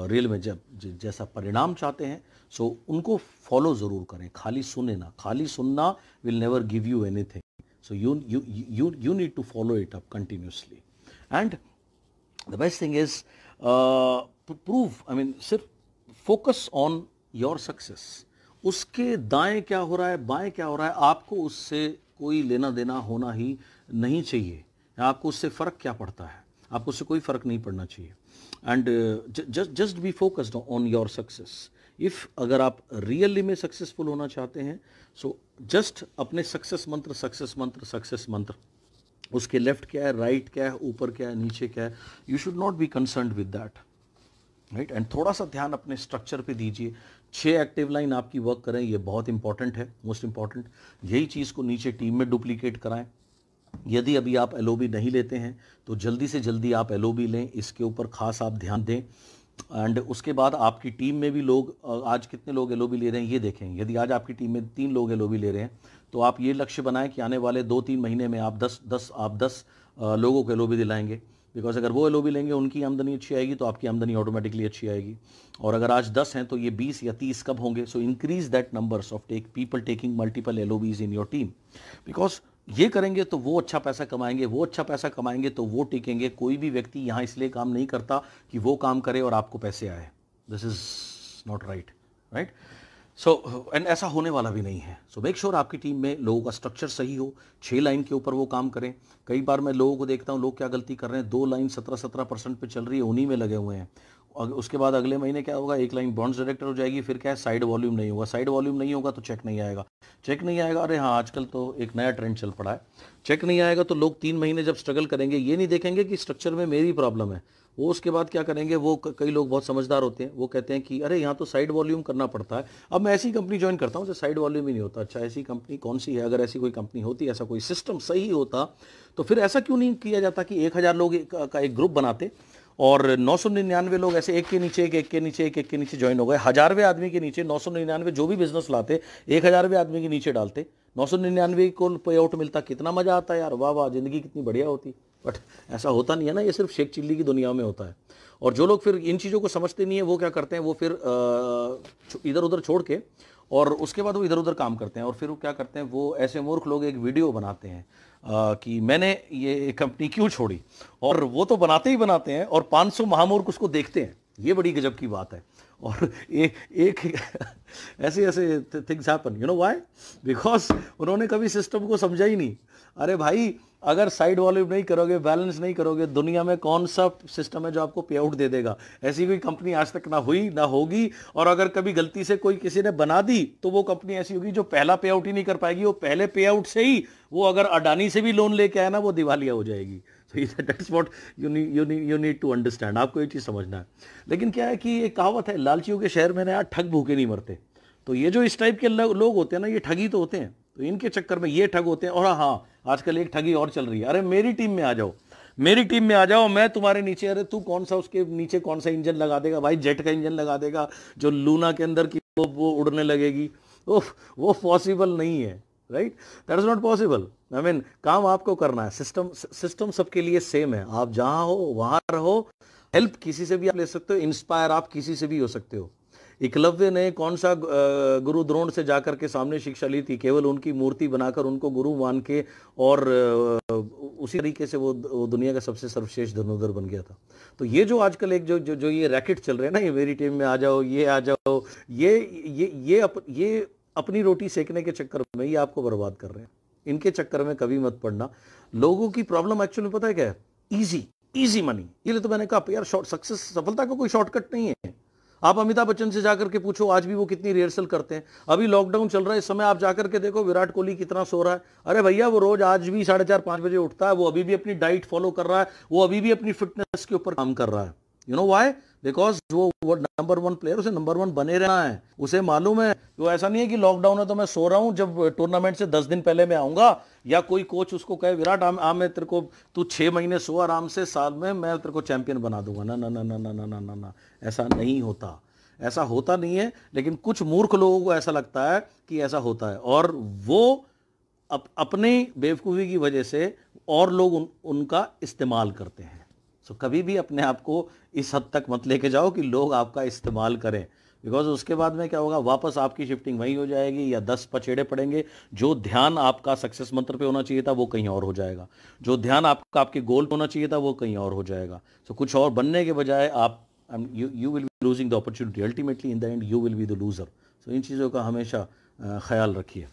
रियल में जैसा परिणाम चाहते हैं, सो उनको फॉलो ज़रूर करें। खाली सुने ना, खाली सुनना will never give you anything. So you need to follow it up continuously। and the best thing is prove, I mean सिर्फ फोकस ऑन योर सक्सेस। उसके दाएं क्या हो रहा है, बाएं क्या हो रहा है, आपको उससे कोई लेना देना होना ही नहीं चाहिए। आपको उससे फ़र्क क्या पड़ता है, आपको उससे कोई फ़र्क नहीं पड़ना चाहिए। And just be focused on your success. If अगर आप रियली में सक्सेसफुल होना चाहते हैं, सो जस्ट अपने सक्सेस मंत्र, उसके लेफ्ट क्या है, राइट क्या है, ऊपर क्या है, नीचे क्या है, you should not be concerned with that, right. And थोड़ा सा ध्यान अपने स्ट्रक्चर पे दीजिए। 6 एक्टिव लाइन आपकी वर्क करें, ये बहुत इंपॉर्टेंट है, मोस्ट इंपॉर्टेंट। यही चीज़ को नीचे टीम में डुप्लीकेट कराएं। यदि अभी आप LOB नहीं लेते हैं तो जल्दी से जल्दी आप LOB लें, इसके ऊपर खास आप ध्यान दें। एंड उसके बाद आपकी टीम में भी लोग आज कितने लोग एलओबी ले रहे हैं ये देखें। यदि आज आपकी टीम में 3 लोग एलओबी ले रहे हैं तो आप ये लक्ष्य बनाएं कि आने वाले 2-3 महीने में आप 10 लोगों को एलओबी दिलाएंगे। बिकॉज अगर वो एलओबी लेंगे उनकी आमदनी अच्छी आएगी तो आपकी आमदनी ऑटोमेटिकली अच्छी आएगी। और अगर आज 10 हैं तो ये 20 या 30 कब होंगे? So increase that numbers of people taking multiple LOBs in your team. Because ये करेंगे तो वो अच्छा पैसा कमाएंगे, वो अच्छा पैसा कमाएंगे तो वो टिकेंगे। कोई भी व्यक्ति यहाँ इसलिए काम नहीं करता कि वो काम करे और आपको पैसे आए। This is not right, right? So and ऐसा होने वाला भी नहीं है। सो मेक श्योर आपकी टीम में लोगों का स्ट्रक्चर सही हो, 6 लाइन के ऊपर वो काम करें। कई बार मैं लोगों को देखता हूँ, लोग क्या गलती कर रहे हैं, 2 लाइन 17% पे चल रही है, उन्हीं में लगे हुए हैं। और उसके बाद अगले महीने क्या होगा, 1 लाइन बॉन्ड्स डायरेक्टर हो जाएगी, फिर क्या है, साइड वॉल्यूम नहीं होगा। साइड वॉल्यूम नहीं होगा तो चेक नहीं आएगा। चेक नहीं आएगा, अरे हाँ आजकल तो एक नया ट्रेंड चल पड़ा है, चेक नहीं आएगा तो लोग 3 महीने जब स्ट्रगल करेंगे, ये नहीं देखेंगे कि स्ट्रक्चर में मेरी प्रॉब्लम है। वो उसके बाद क्या करेंगे, वो कई लोग बहुत समझदार होते हैं, वो कहते हैं कि अरे यहाँ तो साइड वॉल्यूम करना पड़ता है, अब मैं ऐसी कंपनी ज्वाइन करता हूँ जो साइड वॉल्यूम ही नहीं होता। अच्छा, ऐसी कंपनी कौन सी है? अगर ऐसी कोई कंपनी होती, ऐसा कोई सिस्टम सही होता तो फिर ऐसा क्यों नहीं किया जाता कि 1000 लोग का एक ग्रुप बनाते और 999 लोग ऐसे एक के नीचे एक, एक के नीचे एक, एक के नीचे ज्वाइन हो गए। 1000वें आदमी के नीचे 999 जो भी बिजनेस लाते 1000वें आदमी के नीचे डालते, 999 को पे आउट मिलता, कितना मजा आता यार, वाह वाह, जिंदगी कितनी बढ़िया होती। बट ऐसा होता नहीं है ना, ये सिर्फ शेख चिल्ली की दुनिया में होता है। और जो लोग फिर इन चीज़ों को समझते नहीं है वो क्या करते हैं, वो फिर इधर उधर छोड़ के और उसके बाद वो इधर उधर काम करते हैं। और फिर वो क्या करते हैं, वो ऐसे मूर्ख लोग एक वीडियो बनाते हैं कि मैंने ये कंपनी क्यों छोड़ी, और वो तो बनाते ही बनाते हैं और 500 महामूर्ख उसको देखते हैं। ये बड़ी गजब की बात है। और एक ऐसे ऐसे things happen, you know why? Because उन्होंने कभी सिस्टम को समझा ही नहीं। अरे भाई, अगर साइड वॉल्यूम नहीं करोगे, बैलेंस नहीं करोगे, दुनिया में कौन सा सिस्टम है जो आपको पे आउट दे देगा? ऐसी कोई कंपनी आज तक ना हुई ना होगी। और अगर कभी गलती से कोई किसी ने बना दी तो वो कंपनी ऐसी होगी जो पहला पे आउट ही नहीं कर पाएगी। वो पहले पे आउट से ही, वो अगर अडानी से भी लोन लेके आया ना, वो दिवालिया हो जाएगी। That's what you need to understand. आपको ये चीज़ समझना है। लेकिन क्या है कि एक कहावत है, लालचियों के शहर में ना यार ठग भूखे नहीं मरते। तो ये जो इस टाइप के लोग होते हैं ना, ये ठगी तो होते हैं, तो इनके चक्कर में ये ठग होते हैं। और हाँ, आजकल एक ठगी और चल रही है, अरे मेरी टीम में आ जाओ, मेरी टीम में आ जाओ, मैं तुम्हारे नीचे। अरे तू कौन सा उसके नीचे कौन सा इंजन लगा देगा भाई? जेट का इंजन लगा देगा जो लूना के अंदर की वो उड़ने लगेगी। वो पॉसिबल नहीं है, right? That is not possible. I mean, काम आपको करना है। सिस्टम सबके लिए सेम है। आप जहां हो वहां रहो, हेल्प किसी से भी आप ले सकते हो, इंस्पायर आप किसी से भी हो सकते हो। एकलव्य ने कौन सा गुरु द्रोण से जाकर के सामने शिक्षा ली थी? केवल उनकी मूर्ति बनाकर उनको गुरु मान के, और उसी तरीके से वो दुनिया का सबसे सर्वश्रेष्ठ धनुर्धर बन गया था। तो ये जो आजकल एक जो ये रैकेट चल रहे हैं ना, ये मेरी टीम में आ जाओ, ये आ जाओ, ये अपनी रोटी सेकने के चक्कर में ये आपको बर्बाद कर रहे हैं। इनके चक्कर में कभी मत पड़ना। लोगों की प्रॉब्लम एक्चुअली पता है क्या है? Easy money. ये तो मैंने कहा यार, सक्सेस, सफलता का कोई शॉर्टकट नहीं है। आप अमिताभ बच्चन से जाकर के पूछो, आज भी वो कितनी रिहर्सल करते हैं। अभी लॉकडाउन चल रहा है, इस समय आप जाकर के देखो विराट कोहली कितना सो रहा है। अरे भैया, वो रोज आज भी 4:30-5 बजे उठता है, वो अभी भी अपनी डाइट फॉलो कर रहा है, वो अभी भी अपनी फिटनेस के ऊपर काम कर रहा है। You know why? बिकॉज वो नंबर 1 प्लेयर, उसे नंबर 1 बने रहना है। उसे मालूम है, वो ऐसा नहीं है कि लॉकडाउन है तो मैं सो रहा हूं, जब टूर्नामेंट से 10 दिन पहले मैं आऊंगा, या कोई कोच उसको कहे विराट मैं तेरे को, तू 6 महीने सो आराम से, साल में मैं तेरे को चैंपियन बना दूंगा। ना ना ना ना ना ना ना ना ना, ऐसा नहीं होता। ऐसा होता नहीं है। लेकिन कुछ मूर्ख लोगों को ऐसा लगता है कि ऐसा होता है, और वो अपनी बेवकूफ़ी की वजह से और लोग उनका इस्तेमाल करते हैं। सो कभी भी अपने आप को इस हद तक मत लेके जाओ कि लोग आपका इस्तेमाल करें। बिकॉज उसके बाद में क्या होगा, वापस आपकी शिफ्टिंग वही हो जाएगी, या 10 पचेड़े पड़ेंगे। जो ध्यान आपका सक्सेस मंत्र पे होना चाहिए था वो कहीं और हो जाएगा, जो ध्यान आपका आपके गोल पे होना चाहिए था वो कहीं और हो जाएगा। सो कुछ और बनने के बजाय आप you will be losing the opportunity. Ultimately in the end you will be the loser. So इन चीज़ों का हमेशा ख्याल रखिए।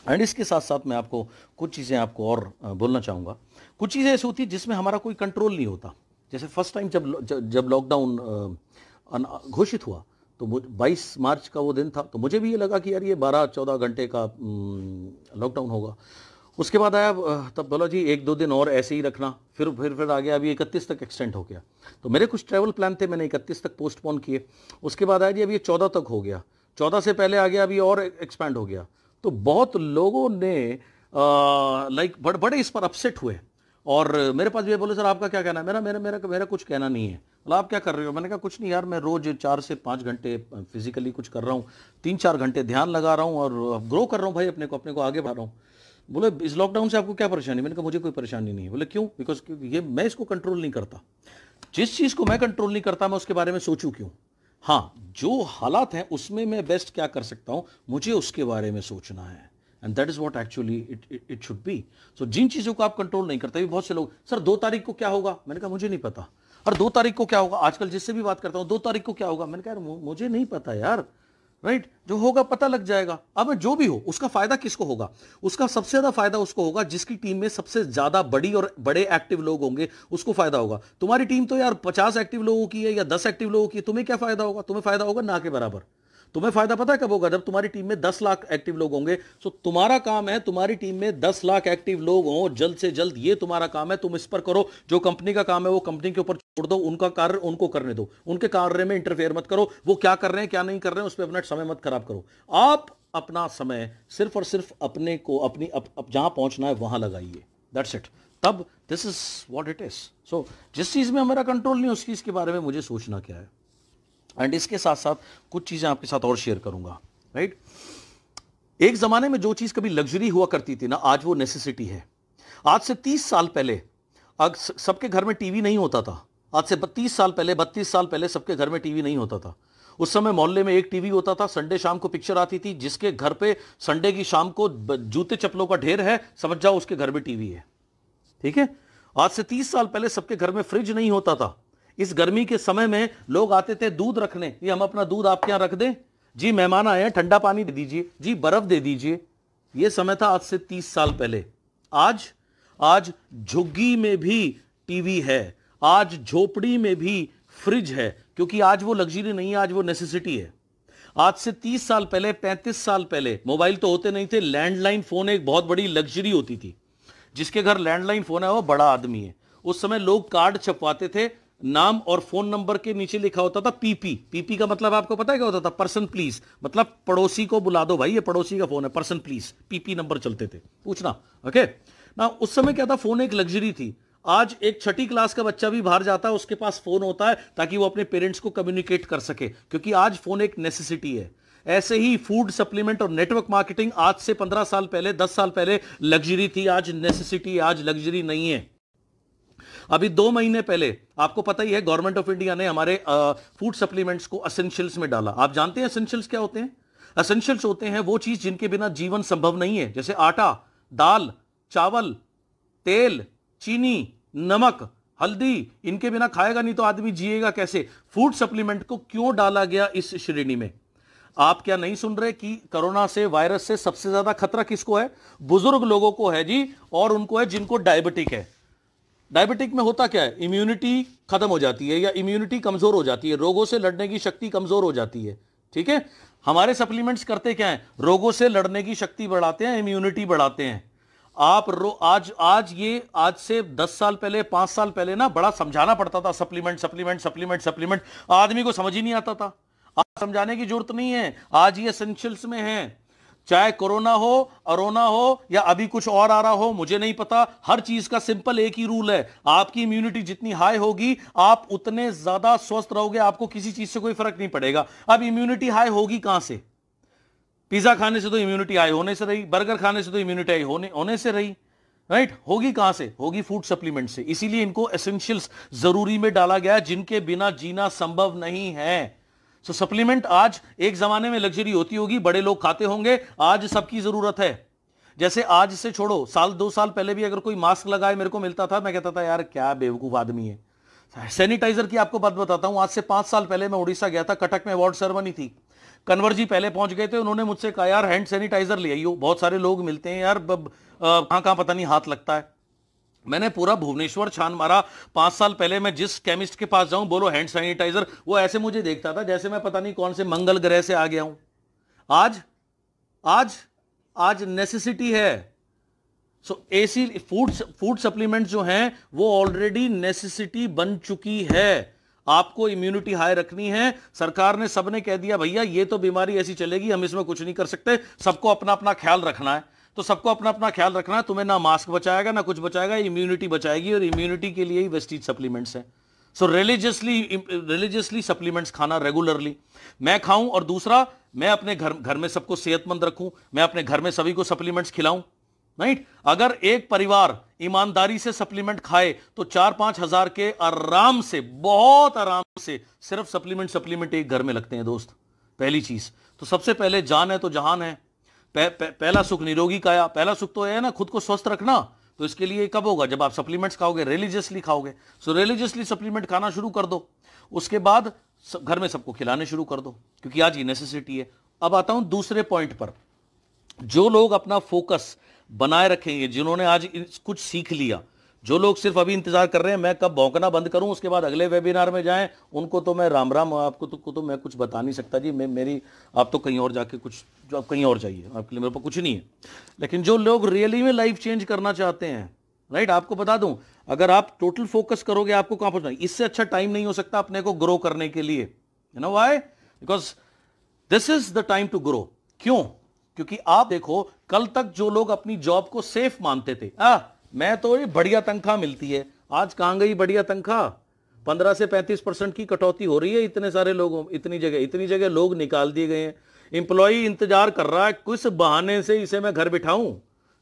एंड इसके साथ साथ मैं आपको कुछ चीज़ें आपको और बोलना चाहूँगा। कुछ चीज़ें ऐसी होती है जिसमें हमारा कोई कंट्रोल नहीं होता। जैसे फर्स्ट टाइम जब लॉकडाउन घोषित हुआ तो 22 मार्च का वो दिन था, तो मुझे भी ये लगा कि यार ये 12-14 घंटे का लॉकडाउन होगा। उसके बाद आया, तब बोला जी 1-2 दिन और ऐसे ही रखना, फिर आ गया, अभी 31 तक एक्सटेंड हो गया। तो मेरे कुछ ट्रैवल प्लान थे, मैंने 31 तक पोस्टपोन किए। उसके बाद आया जी अभी ये 14 तक हो गया, 14 से पहले आ गया, अभी और एक्सपैंड हो गया। तो बहुत लोगों ने बड़े इस पर अपसेट हुए, और मेरे पास भी बोले सर आपका क्या कहना है? मेरा कुछ कहना नहीं है। बोला आप क्या कर रहे हो? मैंने कहा कुछ नहीं यार, मैं रोज 4 से 5 घंटे फिजिकली कुछ कर रहा हूँ, 3-4 घंटे ध्यान लगा रहा हूँ और ग्रो कर रहा हूँ भाई, अपने को आगे बढ़ा रहा हूँ। बोले इस लॉकडाउन से आपको क्या परेशानी? मैंने कहा मुझे कोई परेशानी नहीं है। बोले क्यों? बिकॉज ये मैं इसको कंट्रोल नहीं करता। जिस चीज को मैं कंट्रोल नहीं करता मैं उसके बारे में सोचूं क्यों? हाँ, जो हालात हैं उसमें मैं बेस्ट क्या कर सकता हूं, मुझे उसके बारे में सोचना है। And that is what actually it should be. So जिन चीजों को आप कंट्रोल नहीं करते, बहुत से लोग सर 2 तारीख को क्या होगा? मैंने कहा मुझे नहीं पता। और 2 तारीख को क्या होगा? आजकल जिससे भी बात करता हूं 2 तारीख को क्या होगा? मैंने कहा यार मुझे नहीं पता यार, राइट? जो होगा पता लग जाएगा। अब जो भी हो उसका फायदा किसको होगा? उसका सबसे ज्यादा फायदा उसको होगा जिसकी टीम में सबसे ज्यादा बड़ी और बड़े एक्टिव लोग होंगे, उसको फायदा होगा। तुम्हारी टीम तो यार 50 एक्टिव लोगों की है या 10 एक्टिव लोगों की है, तुम्हें क्या फायदा होगा? तुम्हें फायदा होगा ना के बराबर। तुम्हें फायदा पता है कब होगा? जब तुम्हारी टीम में 10 लाख एक्टिव लोग होंगे। सो तुम्हारा काम है तुम्हारी टीम में 10 लाख एक्टिव लोग हों जल्द से जल्द, ये तुम्हारा काम है। तुम इस पर करो। जो कंपनी का काम है वो कंपनी के ऊपर छोड़ दो, उनका कार्य उनको करने दो, उनके कार्य में इंटरफेयर मत करो। वो क्या कर रहे हैं क्या नहीं कर रहे हैं उस पर अपना समय मत खराब करो। आप अपना समय सिर्फ और सिर्फ अपने को अपनी जहां पहुंचना है वहां लगाइए। That's it. तब this is what it is. So जिस चीज में हमारा कंट्रोल नहीं उस चीज के बारे में मुझे सोचना क्या है। एंड इसके साथ साथ कुछ चीजें आपके साथ और शेयर करूंगा, राइट? एक जमाने में जो चीज कभी लग्जरी हुआ करती थी ना, आज वो नेसेसिटी है। आज से 30 साल पहले सबके घर में टीवी नहीं होता था। आज से 30 साल पहले 32 साल पहले सबके घर में टीवी नहीं होता था। उस समय मोहल्ले में एक टीवी होता था। संडे शाम को पिक्चर आती थी। जिसके घर पे संडे की शाम को जूते चप्पलों का ढेर है, समझ जाओ उसके घर में टीवी है। ठीक है? आज से 30 साल पहले सबके घर में फ्रिज नहीं होता था। इस गर्मी के समय में लोग आते थे दूध रखने, ये हम अपना दूध आपके यहां रख दें जी, मेहमान आए हैं ठंडा पानी दे दीजिए जी, बर्फ दे दीजिए। ये समय था आज से 30 साल पहले। आज झुग्गी में भी टीवी है, आज झोपड़ी में भी फ्रिज है, क्योंकि आज वो लग्जरी नहीं है, आज वो नेसेसिटी है। आज से 30 साल पहले 35 साल पहले मोबाइल तो होते नहीं थे। लैंडलाइन फोन एक बहुत बड़ी लग्जरी होती थी। जिसके घर लैंडलाइन फोन है वो बड़ा आदमी है। उस समय लोग कार्ड छपवाते थे, नाम और फोन नंबर के नीचे लिखा होता था पीपी। पीपी का मतलब आपको पता है क्या होता था? पर्सन प्लीज, मतलब पड़ोसी को बुला दो भाई, ये पड़ोसी का फोन है, पर्सन प्लीज। पीपी नंबर चलते थे, पूछना। ओके ना, उस समय क्या था? फोन एक लग्जरी थी। आज एक 6ठी क्लास का बच्चा भी बाहर जाता है, उसके पास फोन होता है ताकि वो अपने पेरेंट्स को कम्युनिकेट कर सके, क्योंकि आज फोन एक नेसेसिटी है। ऐसे ही फूड सप्लीमेंट और नेटवर्क मार्केटिंग आज से 15 साल पहले 10 साल पहले लग्जरी थी, आज नेसेसिटी, आज लग्जरी नहीं है। अभी 2 महीने पहले आपको पता ही है गवर्नमेंट ऑफ इंडिया ने हमारे फूड सप्लीमेंट्स को एसेंशियल्स में डाला। आप जानते हैं एसेंशियल्स क्या होते हैं? एसेंशियल्स होते हैं वो चीज जिनके बिना जीवन संभव नहीं है, जैसे आटा, दाल, चावल, तेल, चीनी, नमक, हल्दी। इनके बिना खाएगा नहीं तो आदमी जिएगा कैसे? फूड सप्लीमेंट को क्यों डाला गया इस श्रेणी में? आप क्या नहीं सुन रहे कि कोरोना से, वायरस से सबसे ज्यादा खतरा किसको है? बुजुर्ग लोगों को है जी, और उनको है जिनको डायबिटिक है। डायबिटिक में होता क्या है? इम्यूनिटी खत्म हो जाती है या इम्यूनिटी कमजोर हो जाती है, रोगों से लड़ने की शक्ति कमजोर हो जाती है। ठीक है? हमारे सप्लीमेंट्स करते क्या है? रोगों से लड़ने की शक्ति बढ़ाते हैं, इम्यूनिटी बढ़ाते हैं। आज से 10 साल पहले, 5 साल पहले ना बड़ा समझाना पड़ता था, सप्लीमेंट सप्लीमेंट सप्लीमेंट सप्लीमेंट। आदमी को समझ ही नहीं आता था। आज समझाने की जरूरत नहीं है, आज ये एसेंशियल्स में है। चाहे कोरोना हो, अरोना हो या अभी कुछ और आ रहा हो, मुझे नहीं पता। हर चीज का सिंपल एक ही रूल है, आपकी इम्यूनिटी जितनी हाई होगी आप उतने ज्यादा स्वस्थ रहोगे, आपको किसी चीज से कोई फर्क नहीं पड़ेगा। अब इम्यूनिटी हाई होगी कहां से? पिज्जा खाने से तो इम्यूनिटी हाई होने से रही, बर्गर खाने से तो इम्यूनिटी हाई होने से रही, राइट? होगी कहां से? होगी फूड सप्लीमेंट से। इसीलिए इनको एसेंशियल्स जरूरी में डाला गया, जिनके बिना जीना संभव नहीं है। सो सप्लीमेंट आज एक जमाने में लग्जरी होती होगी, बड़े लोग खाते होंगे, आज सबकी जरूरत है। जैसे आज से छोड़ो, 1-2 साल पहले भी अगर कोई मास्क लगाए मेरे को मिलता था, मैं कहता था यार क्या बेवकूफ आदमी है। सैनिटाइजर की आपको बात बताता हूं, आज से 5 साल पहले मैं उड़ीसा गया था, कटक में अवार्ड सेरेमनी थी। कन्वर जी पहले पहुंच गए थे, उन्होंने मुझसे कहा यार हैंड सैनिटाइजर ले आइयो, बहुत सारे लोग मिलते हैं यार, कहां कहां पता नहीं हाथ लगता है। मैंने पूरा भुवनेश्वर छान मारा। 5 साल पहले मैं जिस केमिस्ट के पास जाऊं, बोलो हैंड सैनिटाइजर, वो ऐसे मुझे देखता था जैसे मैं पता नहीं कौन से मंगल ग्रह से आ गया हूं। आज आज आज नेसेसिटी है। सो एसी फूड सप्लीमेंट जो हैं वो ऑलरेडी नेसेसिटी बन चुकी है। आपको इम्यूनिटी हाई रखनी है, सरकार ने, सबने कह दिया भैया ये तो बीमारी ऐसी चलेगी, हम इसमें कुछ नहीं कर सकते, सबको अपना अपना ख्याल रखना है। तो सबको अपना अपना ख्याल रखना है, तुम्हें ना मास्क बचाएगा ना कुछ बचाएगा, इम्यूनिटी बचाएगी, और इम्यूनिटी के लिए ही वेस्टीज सप्लीमेंट्स हैं। सो रिलीजियसली सप्लीमेंट्स खाना रेगुलरली, मैं खाऊं, और दूसरा मैं अपने घर में सबको सेहतमंद रखूं, मैं अपने घर में सभी को सप्लीमेंट्स खिलाऊं, राइट। अगर एक परिवार ईमानदारी से सप्लीमेंट खाए तो 4-5 हजार के आराम से, बहुत आराम से सिर्फ सप्लीमेंट एक घर में लगते हैं दोस्त। पहली चीज तो सबसे पहले जान है तो जहान है। पहला सुख निरोगी काया, पहला सुख तो है ना खुद को स्वस्थ रखना। तो इसके लिए कब होगा? जब आप सप्लीमेंट्स खाओगे, रिलीजियसली खाओगे। सो रिलीजियसली सप्लीमेंट खाना शुरू कर दो, उसके बाद घर में सबको खिलाने शुरू कर दो, क्योंकि आज ये नेसेसिटी है। अब आता हूं दूसरे पॉइंट पर। जो लोग अपना फोकस बनाए रखेंगे, जिन्होंने आज कुछ सीख लिया, जो लोग सिर्फ अभी इंतजार कर रहे हैं मैं कब भौंकना बंद करूं उसके बाद अगले वेबिनार में जाएं, उनको तो मैं राम राम, आपको तो मैं कुछ बता नहीं सकता जी। मेरी आप तो कहीं और जाके कुछ, जो आप कहीं और जाइए, आपके लिए मेरे पास कुछ नहीं है। लेकिन जो लोग रियली में लाइफ चेंज करना चाहते हैं, राइट, आपको बता दूं, अगर आप टोटल फोकस करोगे आपको कहां पहुंचना है। इससे अच्छा टाइम नहीं हो सकता अपने को ग्रो करने के लिए। You know why? Because this is the time to grow. क्यों? क्योंकि आप देखो, कल तक जो लोग अपनी जॉब को सेफ मानते थे, मैं तो ये बढ़िया तनख्वाह मिलती है, आज कहां गई बढ़िया तनख्वाह? 15 से 35% की कटौती हो रही है। इतने सारे लोगों, इतनी जगह लोग निकाल दिए गए हैं। एम्प्लॉई इंतजार कर रहा है किस बहाने से इसे मैं घर बिठाऊं,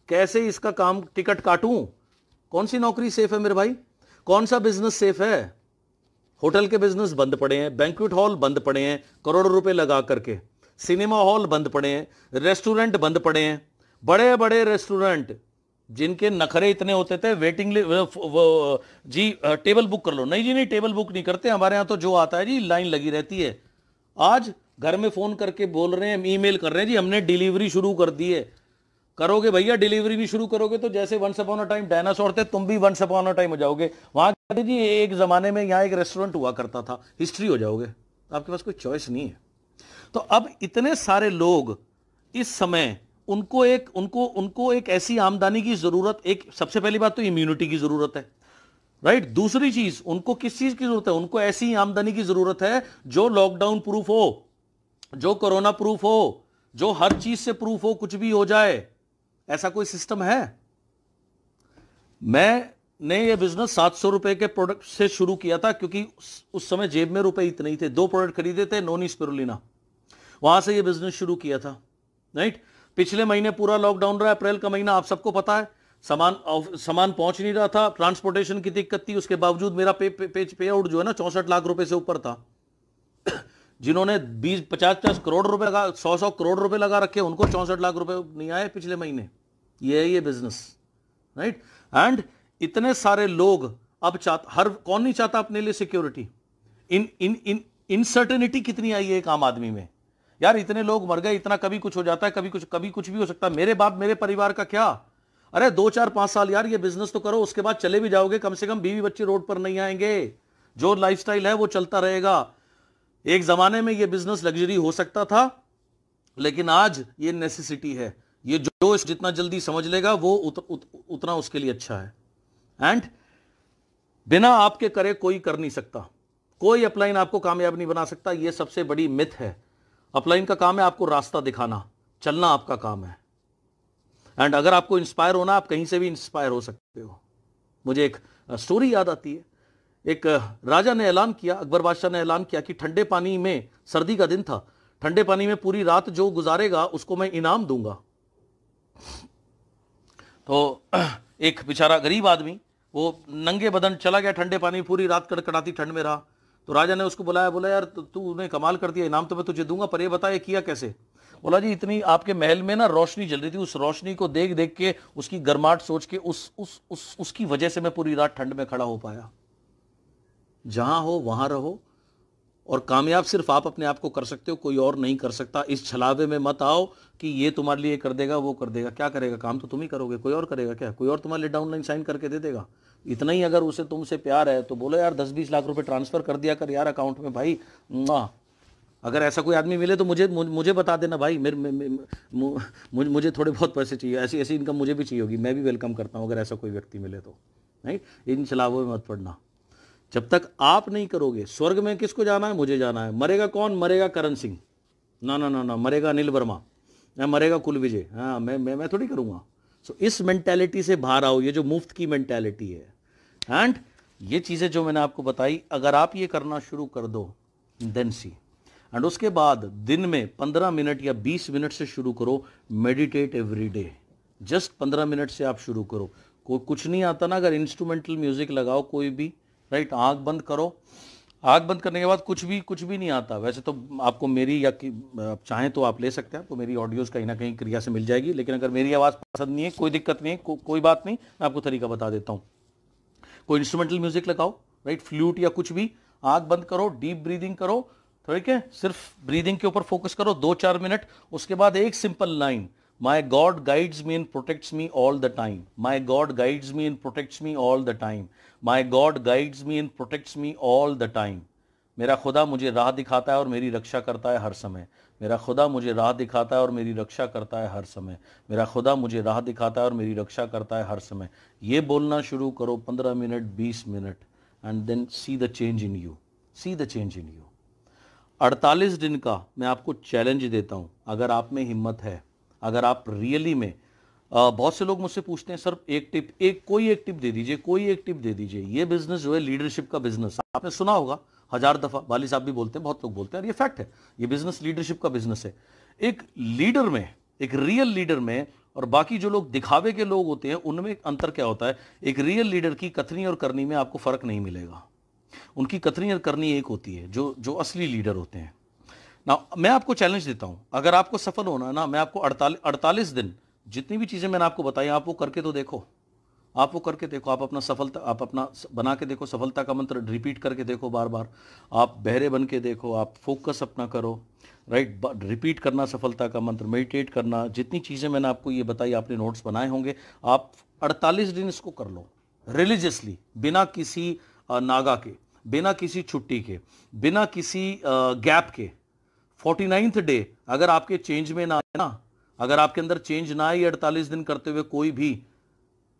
कैसे इसका काम टिकट काटूं। कौन सी नौकरी सेफ है मेरे भाई? कौन सा बिजनेस सेफ है? होटल के बिजनेस बंद पड़े हैं, बैंक्वेट हॉल बंद पड़े हैं करोड़ों रुपए लगा करके, सिनेमा हॉल बंद पड़े हैं, रेस्टोरेंट बंद पड़े हैं, बड़े बड़े रेस्टोरेंट जिनके नखरे इतने होते थे, वेटिंग जी टेबल बुक कर लो, नहीं जी नहीं, टेबल बुक नहीं करते हमारे यहाँ तो जो आता है जी लाइन लगी रहती है। आज घर में फोन करके बोल रहे हैं, ईमेल कर रहे हैं जी हमने डिलीवरी शुरू कर दी है। करोगे भैया, डिलीवरी भी शुरू करोगे तो जैसे once upon a time dinosaur थे, तुम भी वंस अपॉन अ टाइम हो जाओगे। वहां जी एक जमाने में यहाँ एक रेस्टोरेंट हुआ करता था, हिस्ट्री हो जाओगे। आपके पास कोई चॉइस नहीं है। तो अब इतने सारे लोग इस समय, उनको एक ऐसी आमदनी की जरूरत, एक सबसे पहली बात तो इम्यूनिटी की जरूरत है, राइट। दूसरी चीज, उनको किस चीज की जरूरत है? उनको ऐसी आमदनी की जरूरत है जो लॉकडाउन प्रूफ हो, जो कोरोना प्रूफ हो, जो हर चीज से प्रूफ हो, कुछ भी हो जाए। ऐसा कोई सिस्टम है? मैंने ये बिजनेस 700 रुपए के प्रोडक्ट से शुरू किया था, क्योंकि उस समय जेब में रुपए इतने ही थे। 2 प्रोडक्ट खरीदे थे, नोनी स्पिरुलिना, वहां से ये बिजनेस शुरू किया था, राइट। पिछले महीने पूरा लॉकडाउन रहा, अप्रैल का महीना, आप सबको पता है। सामान पहुंच नहीं रहा था, ट्रांसपोर्टेशन की दिक्कत थी, उसके बावजूद मेरा पे आउट जो है ना 64 लाख रुपए से ऊपर था। जिन्होंने 20-50 करोड़ रुपए लगा, 100 करोड़ रुपए लगा रखे, उनको 64 लाख रुपए नहीं आए पिछले महीने। ये है ये बिजनेस, राइट। एंड इतने सारे लोग अब हर कौन नहीं चाहता अपने लिए सिक्योरिटी? इनसर्टेनिटी कितनी आई है एक आम आदमी में यार। इतने लोग मर गए, इतना कभी कुछ हो जाता है, कभी कुछ भी हो सकता है। मेरे बाप मेरे परिवार का क्या? अरे 2-4-5 साल यार ये बिजनेस तो करो, उसके बाद चले भी जाओगे, कम से कम बीवी बच्चे रोड पर नहीं आएंगे, जो लाइफस्टाइल है वो चलता रहेगा। एक जमाने में ये बिजनेस लग्जरी हो सकता था, लेकिन आज ये नेसेसिटी है। ये जो जितना जल्दी समझ लेगा वो उतना उसके लिए अच्छा है। एंड बिना आपके करे कोई कर नहीं सकता, कोई अपलाइन आपको कामयाब नहीं बना सकता। ये सबसे बड़ी मिथ है। अपलाइन का काम है आपको रास्ता दिखाना, चलना आपका काम है। एंड अगर आपको इंस्पायर होना, आप कहीं से भी इंस्पायर हो सकते हो। मुझे एक स्टोरी याद आती है। एक राजा ने ऐलान किया, अकबर बादशाह ने ऐलान किया कि ठंडे पानी में, सर्दी का दिन था, ठंडे पानी में पूरी रात जो गुजारेगा उसको मैं इनाम दूंगा। तो एक बेचारा गरीब आदमी, वो नंगे बदन चला गया ठंडे पानी, पूरी रात कड़कड़ाती ठंड में रहा। तो राजा ने उसको बुलाया, बोला यार तूने कमाल कर दिया, इनाम तो मैं तुझे दूंगा, पर ये बता ये किया कैसे? बोला जी इतनी आपके महल में ना रोशनी जल रही थी, उस रोशनी को देख देख के, उसकी गर्माहट सोच के, उसकी वजह से मैं पूरी रात ठंड में खड़ा हो पाया। जहां हो वहां रहो, और कामयाब सिर्फ आप अपने आप को कर सकते हो, कोई और नहीं कर सकता। इस छलावे में मत आओ कि ये तुम्हारे लिए कर देगा, वो कर देगा। क्या करेगा? काम तो तुम ही करोगे, कोई और करेगा क्या? कोई और तुम्हारे लिए डाउनलाइन साइन करके दे देगा? इतना ही अगर उसे तुमसे प्यार है तो बोलो यार 10-20 लाख रुपए ट्रांसफर कर दिया कर यार अकाउंट में भाई। अगर ऐसा कोई आदमी मिले तो मुझे बता देना भाई, मुझे थोड़े बहुत पैसे चाहिए, ऐसी इनकम मुझे भी चाहिए होगी, मैं भी वेलकम करता हूँ अगर ऐसा कोई व्यक्ति मिले तो। नहीं, इन छलावों में मत पड़ना। जब तक आप नहीं करोगे, स्वर्ग में किसको जाना है? मुझे जाना है। मरेगा कौन? मरेगा करण सिंह, ना, मरेगा अनिल वर्मा, मरेगा कुल विजय। हाँ, मैं थोड़ी करूँगा। सो इस मेंटेलिटी से बाहर आओ, ये जो मुफ्त की मेंटेलिटी है। एंड ये चीज़ें जो मैंने आपको बताई, अगर आप ये करना शुरू कर दो, देन सी, एंड उसके बाद दिन में 15 मिनट या 20 मिनट से शुरू करो, meditate every day. Just 15 minute से आप शुरू करो। कुछ नहीं आता ना, अगर इंस्ट्रूमेंटल म्यूजिक लगाओ कोई भी, राइट, आंख बंद करो, आंख बंद करने के बाद कुछ भी नहीं आता। वैसे तो आपको मेरी, या आप चाहें तो आप ले सकते हैं, आपको मेरी ऑडियोज़ कहीं ना कहीं क्रिया से मिल जाएगी, लेकिन अगर मेरी आवाज़ पसंद नहीं है, कोई दिक्कत नहीं है, कोई बात नहीं, मैं आपको तरीका बता देता हूँ। कोई इंस्ट्रूमेंटल म्यूजिक लगाओ, राइट, फ्लूट या कुछ भी, आंख बंद करो, डीप ब्रीदिंग करो, ठीक है, सिर्फ ब्रीदिंग के ऊपर फोकस करो 2-4 मिनट। उसके बाद एक simple line, my God guides me and protects me all the time, my God guides me and protects me all the time, my God guides me and protects me all the time. मेरा खुदा मुझे राह दिखाता है और मेरी रक्षा करता है हर समय। मेरा खुदा मुझे राह दिखाता है और मेरी रक्षा करता है हर समय। मेरा खुदा मुझे राह दिखाता है और मेरी रक्षा करता है हर समय। ये बोलना शुरू करो 15 minute, 20 minute, and then see the change in you, see the change in you. 48 दिन का मैं आपको चैलेंज देता हूं, अगर आप में हिम्मत है, अगर आप रियली में, बहुत से लोग मुझसे पूछते हैं सर एक टिप, कोई एक टिप दे दीजिए, कोई एक टिप दे दीजिए। ये बिजनेस जो है लीडरशिप का बिजनेस, आपने सुना होगा 1000 दफा, वाली साहब भी बोलते हैं, बहुत लोग बोलते हैं, और ये फैक्ट है, ये बिजनेस लीडरशिप का बिजनेस है। एक लीडर में, एक रियल लीडर में, और बाकी जो लोग दिखावे के लोग होते हैं उनमें अंतर क्या होता है? एक रियल लीडर की कथनी और करनी में आपको फर्क नहीं मिलेगा। उनकी कथनी और करनी एक होती है, जो असली लीडर होते हैं ना। मैं आपको चैलेंज देता हूं, अगर आपको सफल होना है ना, मैं आपको 48 दिन, जितनी भी चीजें मैंने आपको बताई, आप वो करके तो देखो, आप वो करके देखो, आप अपना सफलता, आप अपना बना के देखो, सफलता का मंत्र रिपीट करके देखो बार बार, आप बहरे बन के देखो, आप फोकस अपना करो, राइट, रिपीट करना सफलता का मंत्र, मेडिटेट करना, जितनी चीज़ें मैंने आपको ये बताई, आपने नोट्स बनाए होंगे, आप 48 दिन इसको कर लो रिलीजियसली, बिना किसी नागा के, बिना किसी छुट्टी के, बिना किसी गैप के। 49th डे अगर आपके चेंज में ना आए ना, अगर आपके अंदर चेंज ना आए 48 दिन करते हुए, कोई भी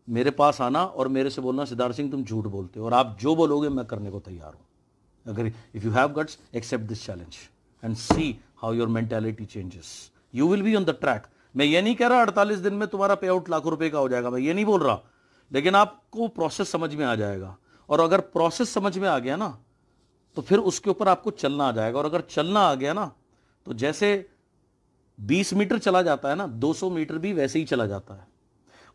मेरे पास आना और मेरे से बोलना सिद्धार्थ सिंह तुम झूठ बोलते हो, और आप जो बोलोगे मैं करने को तैयार हूं। अगर if you have guts, accept this challenge and see how your mentality changes, you will be on the track. मैं ये नहीं कह रहा 48 दिन में तुम्हारा पे आउट लाखों रुपए का हो जाएगा, मैं ये नहीं बोल रहा, लेकिन आपको प्रोसेस समझ में आ जाएगा, और अगर प्रोसेस समझ में आ गया ना, तो फिर उसके ऊपर आपको चलना आ जाएगा, और अगर चलना आ गया ना, तो जैसे 20 मीटर चला जाता है ना, 200 मीटर भी वैसे ही चला जाता है,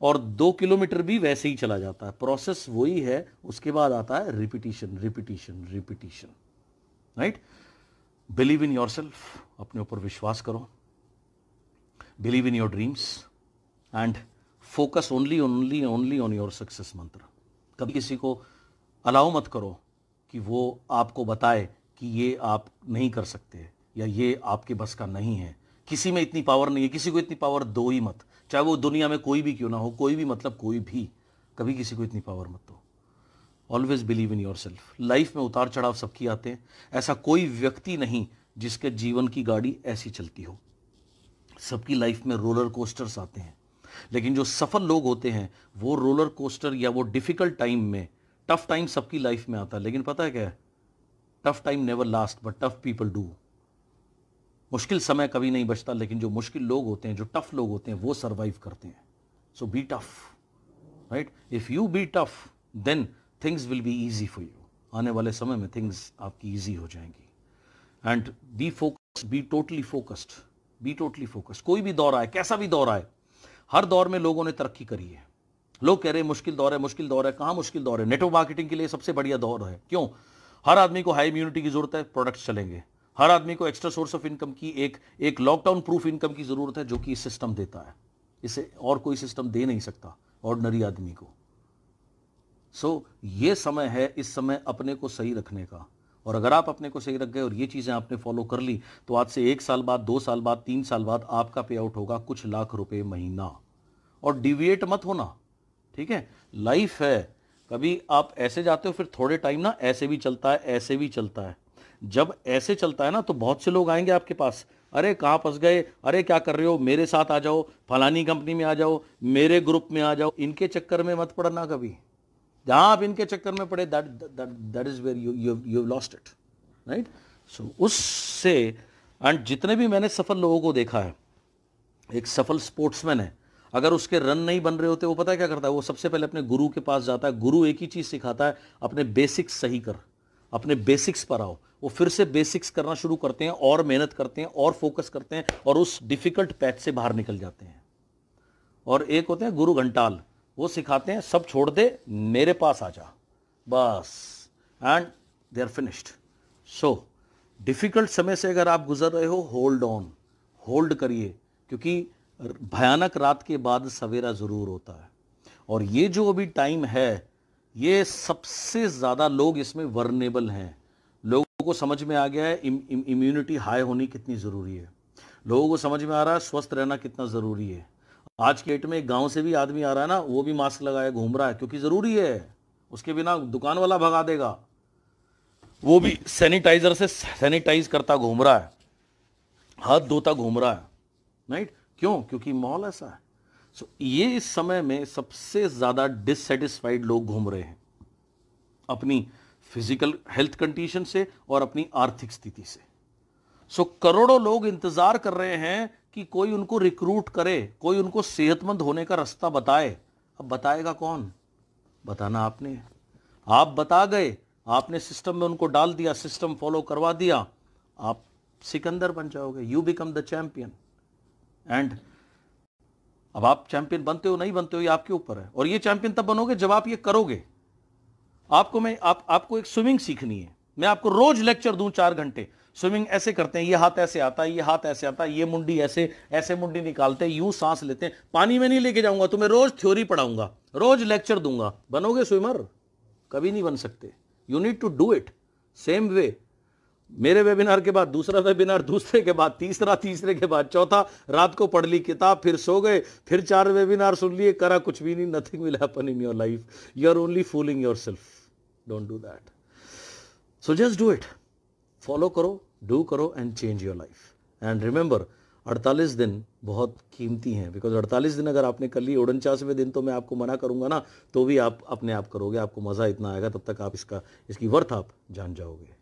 और 2 किलोमीटर भी वैसे ही चला जाता है। प्रोसेस वही है, उसके बाद आता है repetition, repetition, repetition, right. Believe in yourself, अपने ऊपर विश्वास करो, believe in your dreams, and focus only only only on your success मंत्र। कभी किसी को अलाउ मत करो कि वो आपको बताए कि ये आप नहीं कर सकते, या ये आपके बस का नहीं है। किसी में इतनी पावर नहीं है, किसी को इतनी पावर दो ही मत, चाहे वो दुनिया में कोई भी क्यों ना हो, कोई भी मतलब कोई भी, कभी किसी को इतनी पावर मत दो। Always believe in your self. Life में उतार चढ़ाव सबकी आते हैं, ऐसा कोई व्यक्ति नहीं जिसके जीवन की गाड़ी ऐसी चलती हो। सबकी लाइफ में रोलर कोस्टर्स आते हैं, लेकिन जो सफल लोग होते हैं वो रोलर कोस्टर या वो डिफिकल्ट टाइम में, टफ टाइम सबकी लाइफ में आता है, लेकिन पता है क्या है? Tough time never last but tough people do. मुश्किल समय कभी नहीं बचता, लेकिन जो मुश्किल लोग होते हैं, जो टफ लोग होते हैं, वो सर्वाइव करते हैं। So be tough, right. If you be tough then things will be easy for you. आने वाले समय में थिंग्स आपकी ईजी हो जाएंगी। And be focused, be totally focused, be totally focused. कोई भी दौर आए, कैसा भी दौर आए, हर दौर में लोगों ने तरक्की करी है। लोग कह रहे हैं मुश्किल दौर है, मुश्किल दौर है। कहाँ मुश्किल दौर है? नेटवर्क मार्केटिंग के लिए सबसे बढ़िया दौर है। क्यों? हर आदमी को हाई इम्यूनिटी की जरूरत है, प्रोडक्ट्स चलेंगे। हर आदमी को एक्स्ट्रा सोर्स ऑफ इनकम की, एक लॉकडाउन प्रूफ इनकम की जरूरत है, जो कि सिस्टम देता है। इसे और कोई सिस्टम दे नहीं सकता ऑर्डिनरी आदमी को। सो ये समय है, इस समय अपने को सही रखने का। और अगर आप अपने को सही रख गए और ये चीजें आपने फॉलो कर ली, तो आज से 1 साल बाद, 2 साल बाद, 3 साल बाद आपका पे आउट होगा कुछ लाख रुपए महीना। और डिविएट मत होना, ठीक है? लाइफ है, कभी आप ऐसे जाते हो, फिर थोड़े टाइम ना ऐसे भी चलता है, ऐसे भी चलता है। जब ऐसे चलता है ना, तो बहुत से लोग आएंगे आपके पास, अरे कहाँ फंस गए, अरे क्या कर रहे हो, मेरे साथ आ जाओ, फलानी कंपनी में आ जाओ, मेरे ग्रुप में आ जाओ। इनके चक्कर में मत पड़ना कभी। जहां आप इनके चक्कर में पड़े, that is where you lost it, right. So उससे, एंड जितने भी मैंने सफल लोगों को देखा है, एक सफल स्पोर्ट्समैन है, अगर उसके रन नहीं बन रहे होते, वो पता है क्या करता है, वो सबसे पहले अपने गुरु के पास जाता है। गुरु एक ही चीज सिखाता है, अपने बेसिक्स सही कर, अपने बेसिक्स पर आओ। वो फिर से बेसिक्स करना शुरू करते हैं और मेहनत करते हैं और फोकस करते हैं और उस डिफिकल्ट पैथ से बाहर निकल जाते हैं। और एक होते हैं गुरु घंटाल, वो सिखाते हैं सब छोड़ दे, मेरे पास आ जा, बस, and they are finished. So difficult समय से अगर आप गुजर रहे हो, होल्ड ऑन, होल्ड करिए, क्योंकि भयानक रात के बाद सवेरा जरूर होता है। और ये जो अभी टाइम है, ये सबसे ज्यादा लोग इसमें वर्नेबल हैं। लोगों को समझ में आ गया है इम्यूनिटी हाई होनी कितनी जरूरी है। लोगों को समझ में आ रहा है स्वस्थ रहना कितना जरूरी है। आज के डेट में एक गांव से भी आदमी आ रहा है ना, वो भी मास्क लगाए घूम रहा है, क्योंकि जरूरी है। उसके बिना दुकान वाला भगा देगा। वो भी सैनिटाइजर से सैनिटाइज करता घूम रहा है, हाथ धोता घूम रहा है, राइट? क्यों? क्योंकि माहौल ऐसा है। सो ये इस समय में सबसे ज्यादा डिससेटिस्फाइड लोग घूम रहे हैं, अपनी फिजिकल हेल्थ कंडीशन से और अपनी आर्थिक स्थिति से। सो करोड़ों लोग इंतजार कर रहे हैं कि कोई उनको रिक्रूट करे, कोई उनको सेहतमंद होने का रास्ता बताए। अब बताएगा कौन? बताना आपने। आप बता गए, आपने सिस्टम में उनको डाल दिया, सिस्टम फॉलो करवा दिया, आप सिकंदर बन जाओगे, you become the champion. And अब आप चैंपियन बनते हो नहीं बनते हो, ये आपके ऊपर है। और ये चैंपियन तब बनोगे जब आप ये करोगे। आपको एक स्विमिंग सीखनी है। मैं आपको रोज लेक्चर दूं 4 घंटे, स्विमिंग ऐसे करते हैं, ये हाथ ऐसे आता है, ये हाथ ऐसे आता है, ये मुंडी ऐसे ऐसे मुंडी निकालते हैं, यूं सांस लेते हैं। पानी में नहीं लेके जाऊंगा तुम्हें, रोज थ्योरी पढ़ाऊंगा, रोज लेक्चर दूंगा। बनोगे स्विमर? कभी नहीं बन सकते। You need to do it same way. मेरे वेबिनार के बाद दूसरा वेबिनार, दूसरे के बाद तीसरा, तीसरे के बाद चौथा, रात को पढ़ ली किताब, फिर सो गए, फिर 4 वेबिनार सुन लिए, करा कुछ भी नहीं। Nothing will happen in your life. You are only fooling yourself. Don't do that. So just do it, follow करो, डू करो and change your life. And remember, 48 दिन बहुत कीमती हैं, बिकॉज 48 दिन अगर आपने कर लिए, 49वें दिन तो मैं आपको मना करूंगा ना, तो भी आप अपने आप करोगे। आपको मजा इतना आएगा, तब तक आप इसकी वर्थ आप जान जाओगे।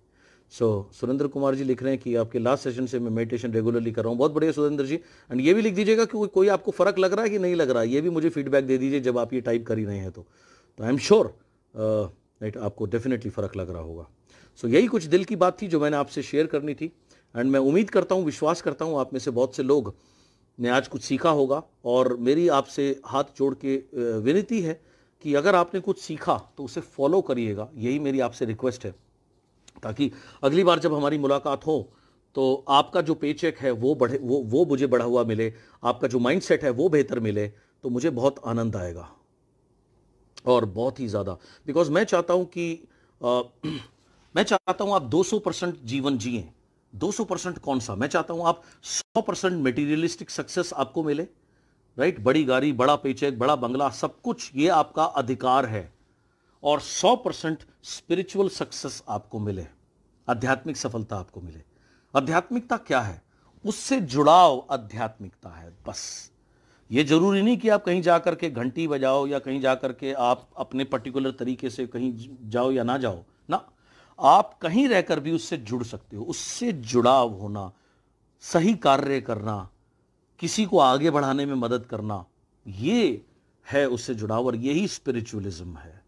सुरेंद्र कुमार जी लिख रहे हैं कि आपके लास्ट सेशन से मैं मेडिटेशन रेगुलरली कर रहा हूँ। बहुत बढ़िया सुरेंद्र जी। एंड ये भी लिख दीजिएगा कि कोई आपको फर्क लग रहा है कि नहीं लग रहा है, ये भी मुझे फीडबैक दे दीजिए जब आप ये टाइप कर ही रहे हैं। तो आई एम श्योर राइट, आपको डेफिनेटली फर्क लग रहा होगा। सो यही कुछ दिल की बात थी जो मैंने आपसे शेयर करनी थी। एंड मैं उम्मीद करता हूँ, विश्वास करता हूँ आप में से बहुत से लोग ने आज कुछ सीखा होगा। और मेरी आपसे हाथ जोड़ के विनती है कि अगर आपने कुछ सीखा तो उसे फॉलो करिएगा। यही मेरी आपसे रिक्वेस्ट है, ताकि अगली बार जब हमारी मुलाकात हो तो आपका जो पेचेक है वो बढ़े, वो मुझे बढ़ा हुआ मिले, आपका जो माइंडसेट है वो बेहतर मिले, तो मुझे बहुत आनंद आएगा। और बहुत ही ज़्यादा, बिकॉज मैं चाहता हूं कि मैं चाहता हूं आप 200% जीवन जिए। 200% कौन सा? मैं चाहता हूं आप 100% मटेरियलिस्टिक सक्सेस आपको मिले, राइट? बड़ी गाड़ी, बड़ा पेचेक, बड़ा बंगला, सब कुछ ये आपका अधिकार है। और 100% स्पिरिचुअल सक्सेस आपको मिले, आध्यात्मिक सफलता आपको मिले। आध्यात्मिकता क्या है? उससे जुड़ाव आध्यात्मिकता है, बस। ये जरूरी नहीं कि आप कहीं जाकर के घंटी बजाओ या कहीं जाकर के आप अपने पर्टिकुलर तरीके से कहीं जाओ या ना जाओ ना। आप कहीं रहकर भी उससे जुड़ सकते हो। उससे जुड़ाव होना, सही कार्य करना, किसी को आगे बढ़ाने में मदद करना, ये है उससे जुड़ाव। और यही स्पिरिचुअलिज्म है।